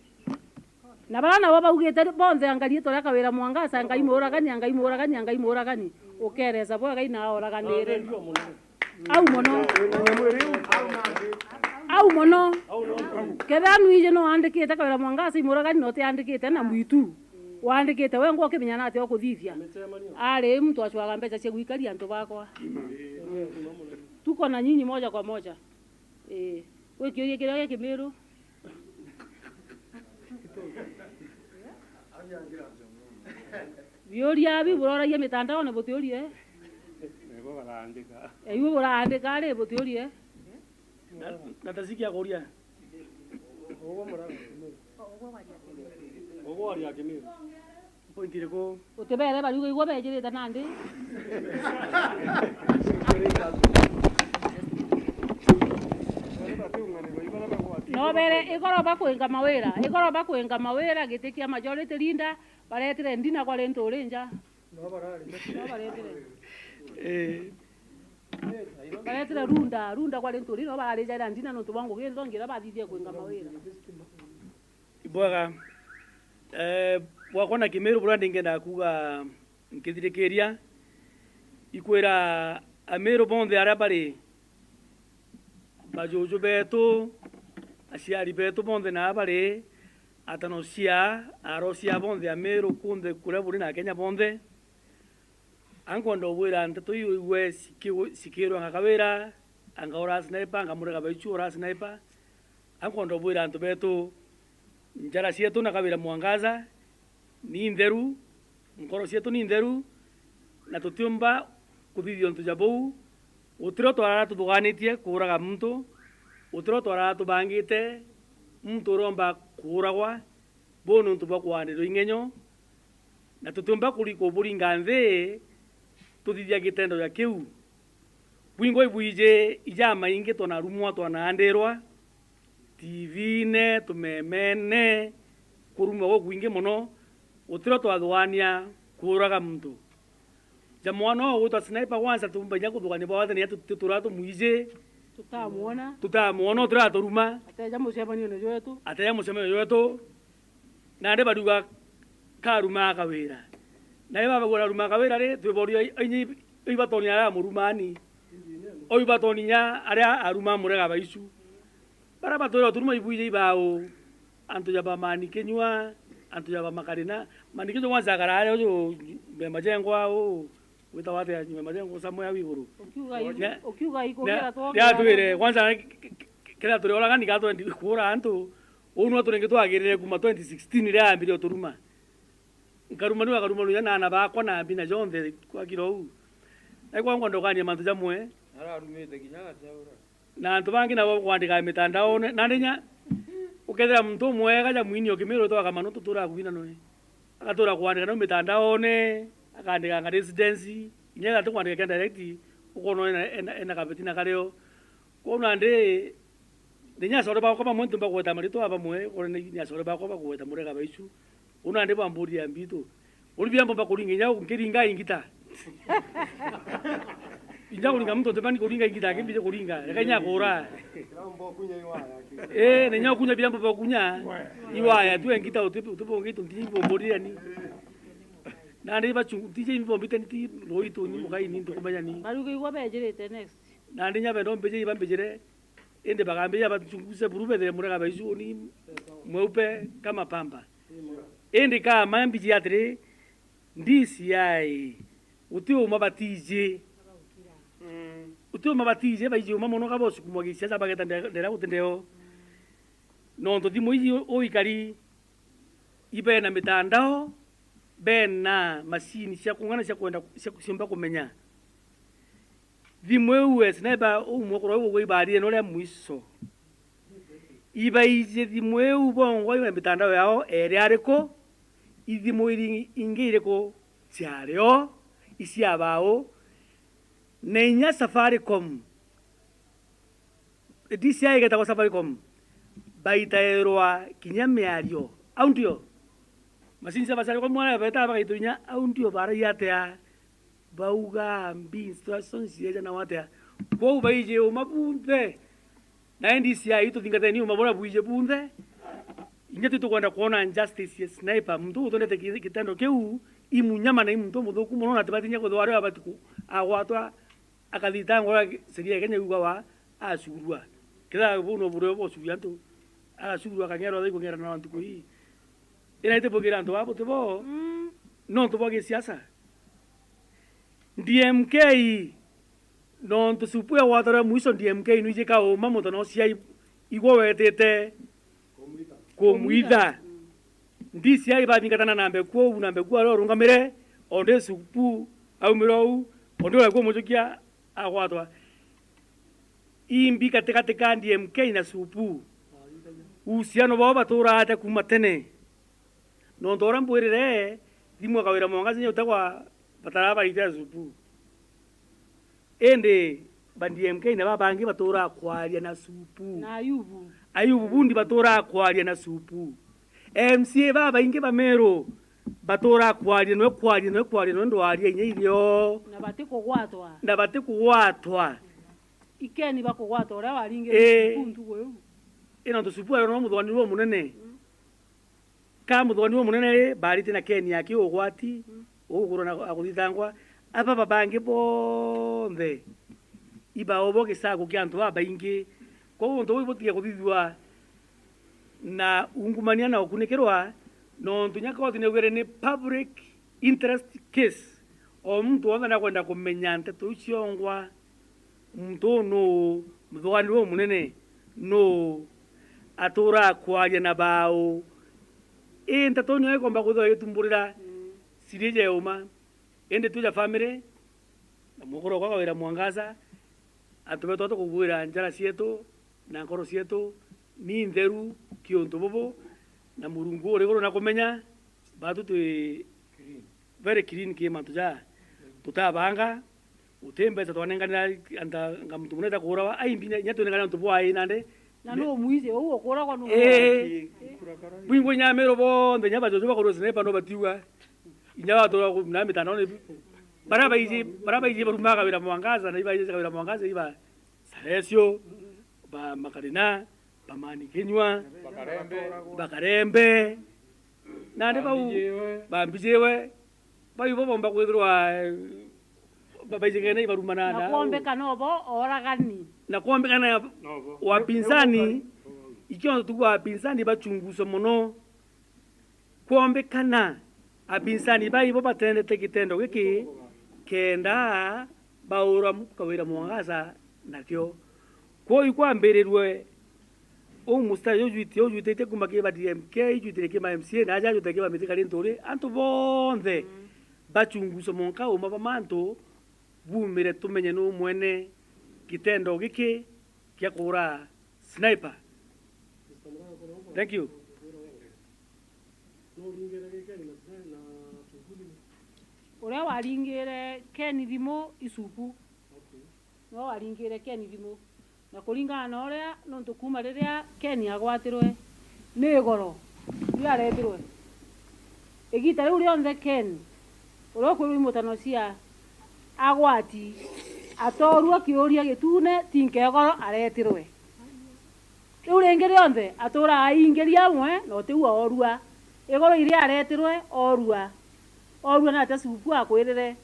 D: na bana babaugite bonze angalie toria kawira mwangaza ngai moragani ukereza bwa gai na oraganire au mono kedanu ije no andikite kawira mwangaza imoragani no te andikite na mwitu wandikite we ngo kimenyana ati okuthithia ari mtu achwaga mbeca cia gwikaria antu bakwa tuko na nyinyi moja kwa moja we kiorie kiria KEMERU Vioria bi burora mitandao na botorie
C: ego baraandika
D: iwe buraandika ri botorie
A: na tasikia goria
C: ogo ari KEMERU
A: point ile ko
D: utebere bari ugo bejirita nandi
C: bati ungane
B: no bere igoro bakwenga mawira gitikia majority linda baretire ndina kwa lento orenja no baretire baretire runda kwa lento lino bareja ndina no tubango gendo ngira bathithie kwenga mawira
A: ibwaga wakona kimeru burandi ngenda kuga nkithirikiria ikwira ameru bonde arabari bajojo beto asiari beto bonde na bari atanosia arosia bonde ameru kunde kureburi na Kenya bonde ankondo wira nteto iwe sikiro ngakawira angora sniper ngamurega baichu ora sniper ankondo wira nto beto njara sietu na kawira mwangaza ni nderu nkoro sietu ni nderu na tutumba kuthithio ntujabou utiro twara tubuganitie kuraga muntu utiro twara tubangite muntu romba kuragwa bono ntubwa kwandiro ingenyo na tutumba kuliko buringa nthi tuthithia gitendo ya kiu bwingo ibwije ijama ingi tona rumwa tona andirwa TV ne tumemene kurumwa go kwingi muno utiro twathwania kuraga muntu jamwana wo sniper wanza tumbanya kuthugania bawathe ni tuturatu muije tutamuona turaturuma
B: ateja mucemanio
A: yetu na ndi baduga karuma kawira na iba bagora ruma kawira ri twiborio inyi ibatoni ara murumani o ibatoni nya ara aruma murega baisu bara batoro turuma ibuije ibao antu jaba mani kenywa antu jaba makarina mani kenywa zakara yo be majengo ao wita wate ya majengo samoya wiguru
B: ukiuga iko kera to
A: ya tuire kwanza kera turi ola ngani gato ndi kura antu onu turenge twagirire kuma 2016 ria ambire turuma nkaruma niwa karuma luya na bakwa na bina jonde kwa kiro aikwa ngondo kanye mantu jamwe
C: ara rumite kinyaga chaura
A: na antu bangi na kwandika mitandao na ndinya ukethera muntu mwega ja mwini okimiro to akamano tutura kuina noe akatura kwandika no mitandao ne akandika nga residency inyaga tukwandika direct ukono ena kabetina kareo kona ndi ndinya sore ba kwa muntu bakweta marito aba mwe kone nya sore ba kwa bakweta murega baichu una ndi bamburi ya mbito uri byambo bakuringa nyawo nkiringa ingita injago linga mtu tebani kuringa ingita kimbije kuringa rekanya kora
C: kirambo kunya iwaya
A: ne nyawo kunya byambo bakunya iwaya tu ingita utupo ngito ndimbo mbori ni na ndi bachu tije imbo mbite ndi loito ni mukai ni ndikumanya ni
B: baruga igwa bejirete next
A: na ndi nyabe ndo mbeje ibambejere ende bakambe abachunguse burube de murega baizu ni mweupe kama pamba ende kama mbiji yatre ndisi yai utio mabatije utio mabatije baiji mamono kabo sukumwagisha sabageta ndera utendeo nondo dimo yi oikari ibena mitandao bena mashini cia kungana cia kwenda cia kusimba kumenya thimwewe sineba umukoro wo ibarie no le mwiso ibaije thimwewe bongo iba mitandao yao ere ariko ithimwiri ingire ko ciareo isiabao nenya Safaricom DCI geta ko Safaricom baitaerwa kinyamiario aundio masinza basari ko mwana beta bagaitunya aundio bara yatea bauga mbi instructions yeja na watea ko baije o mabunde na DCI to thingata ni umabora buije bunde ingeti to kwenda kuona injustice sniper mtu utonete kitendo keu imunyama na imuntu muthuku muno na tibatinya kuthwara abatiku agwatwa akathita ngora seria Kenya yuga wa asurua kila buno buro bo suyanto asurua kangero thiko ngera na ntuko hii ina ite bogira ndo hapo tebo no to boge siasa DMK no to supue watara mwiso DMK nuije ka o mamoto no sia igwo wetete komuida ndisi ya iba bingata na mbe ku aro rungamire onde supu au mirou onde la ko mojokia agwatwa imbi katika DMK na supu usiano baba tura ate kumatene no ndora mbwirire dimwa kawira mwangazi nyo takwa bataraba ita supu ende bandi MK na babangi batora kwaria na supu
B: na
A: ayubu bundi batora kwaria na supu MCA baba inge ba MERU batora kwaria no ndo aria inyirio na bate kugwatwa
B: ikeni bakugwatwa ora waringe kuntu goyo
A: ino ndo supu no muthwani wo munene ka muthwani wo munene bari tina keni yake ugwati uguro na aguthithangwa aba babangi bonthe iba obo gisago kia antu baba ingi ko ndo wibotia kuthithwa na ungumania na okunekerwa no ntunya ko tinegere ni public interest case o mtu wanda na kwenda kumenya nteto uciongwa mtu no muthwani wo munene no atura kwaje na bao nteto nyo ikomba kutho yitumburira sirije uma ende tuja family na mugoro kwa KAWIRA MWANGAZA atubeto to kugwira njara cietu na ngoro cietu ni ntheru kionto bobo na murungu ore goro na kumenya batu tu very clean kima tuja tutabanga utembe za twanenganira anda ngamuntu muneta kurawa aimbinya nyatu nengana ntu bwa inande
B: na no muize uwo kora kwa no
A: bwingo nyamero bo ndenya bajojo bakoro sinepa no batiwa inyawa to na mitano ne baraba iji baruma KAWIRA MWANGAZA na iba iji KAWIRA MWANGAZA iba Salesio ba Makarina Pamani Kenywa Bakarembe na ne ba mbijewe ba yubo bomba kwethirwa ba ijigene ibarumana
B: na kuombe kanobo oragani
A: na kuombe kana wapinzani ikyo tukwa pinzani bachunguso mono kuombe kana apinzani ba ibo batende tekitendo giki kenda baura KAWIRA MWANGAZA nakyo ko ikwambererwe umusta yojuite kumake ba DMK yojuite ke ma MCA na aja yojuite ke ba mitikali ntore antu bonde bachunguso monka uma bamanto bumire tumenye no mwene kitendo giki kya kura sniper. Thank you.
B: Ora waringire keni thimo isupu no waringire keni thimo na kuringana na oria no ntukuma riria keni agwatirwe ni goro ri aretirwe igita riu rionthe keni oro kuri mutano cia agwati atorua kiuria gitune tinkegoro aretirwe riu ringi rionthe atura aingiria amwe no tiu orua igoro iria aretirwe orua na ata supu akwirire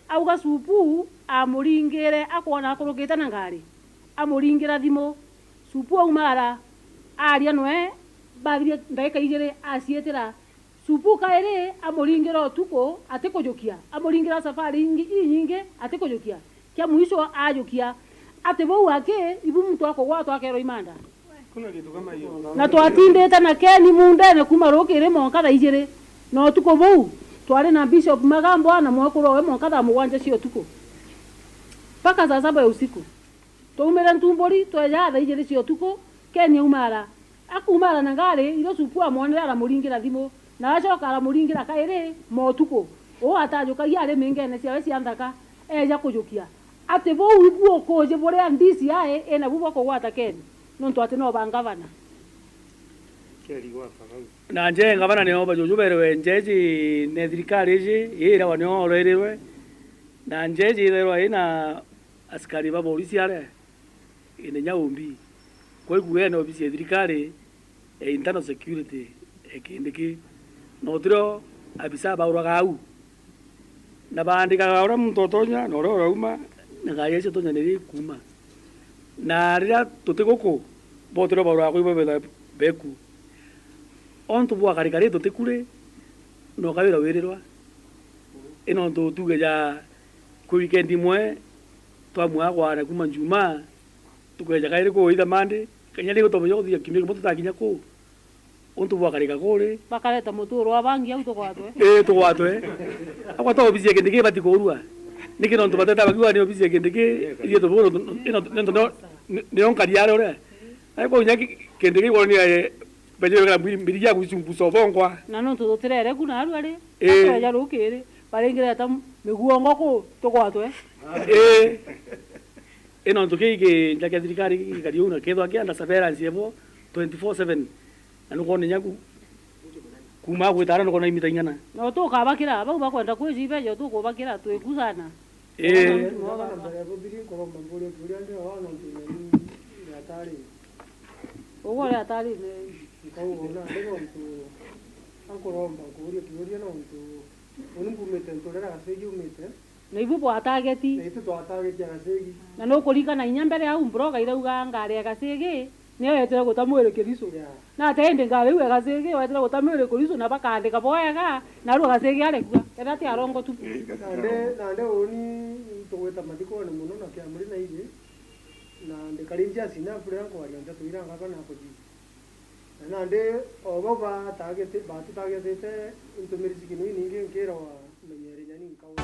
B: auga supu amuringire akona akurukita na ngari amuringira thimo supu aumara aria noe bathire ndagika igire acietira supu kaire amuringira utuko atikujukia amuringira safari nyingi atikujukia kia mwisho ajukia ate bau ake ibu mtu akogwatwa akero imanda
C: kuna kitu kama hiyo
B: na twatindeta na keni mundene kuma rukire monka igire no tuko bau twari na Bishop Magambo na mwakuru we monka da mugwanja cio tuko paka saa 7 ya usiku tuumira ntumbori tweja tha igire cio tuko keni umara akumara na ngari iro supu amonera ara muringira thimo na acoka ara muringira kaire motuko o atajukagia ari mingene ciawe ciandaka eja kujukia ate bo ubu okoje bore andisi yae ena bubo ko gwata keni nonto ate no bangavana
A: na nje ngavana ne oba jojo berwe njeji ne thirikari ji ira wa no orerwe na njeji ira ina askari ba polisi are ine nyaumbi ko iguye no bisi thirikari internal security ekindiki no tro abisa ba uragau na bandika ora mtotonya no ora uma na gaye tonya ne kuma na rira tutigoko botro ba uragau ba beku onto bua karikari tutikure no KAWIRA wirirwa ino ndo tuge ja ku weekend mwe twamwa kwa na kuma njuma tukeja kaire ko ida mande kanyali ko tomo thia kimye ko tutakinya ko onto bua karika kore
B: bakareta muturo abangi au tugwatwe
A: tugwatwe akwa to bizi kendike bati ko rua niki no batata bakiwa ni bizi kendike iyo to bono ino no nkariare ore ai ko nyaki kendike ko ni beje kala mbiri ya kuchumbuso bongwa
B: na no tutirere kuna aru ari ya rukire barengira ta miguongo ko tugwatwe
A: eno ntuki njake thirikari kariuna ketho akianda surveillance yevo 24/7 anukone nyaku kuma gwitara nukona imita ingana
B: no tukabakira bau bakwenda kwicibe yo tukubakira twigusana ugo le atari ne
C: kaubona ndego ntu ankoromba kuria kiuria no ntu unumumete ntorera gasegi umete
B: na ibu bwa targeti
C: na itu twa targeti gasegi
B: na no kurikana inya mbere au mbroga irauga ngari ya gasegi niyo yetera gutamwire kiriso na tende ngari we gasegi wetera gutamwire kiriso na bakandika boyaga na ru gasegi arekua kenda ti arongo tu
C: nande oni tugweta mathiko ni muno na kiamuri na ije na ndikarinja sina pura ko ari nda tuira ngaba na ko ji na nde obo ba targete Ntumiiri sikini ni ngero menyere nyani nkawo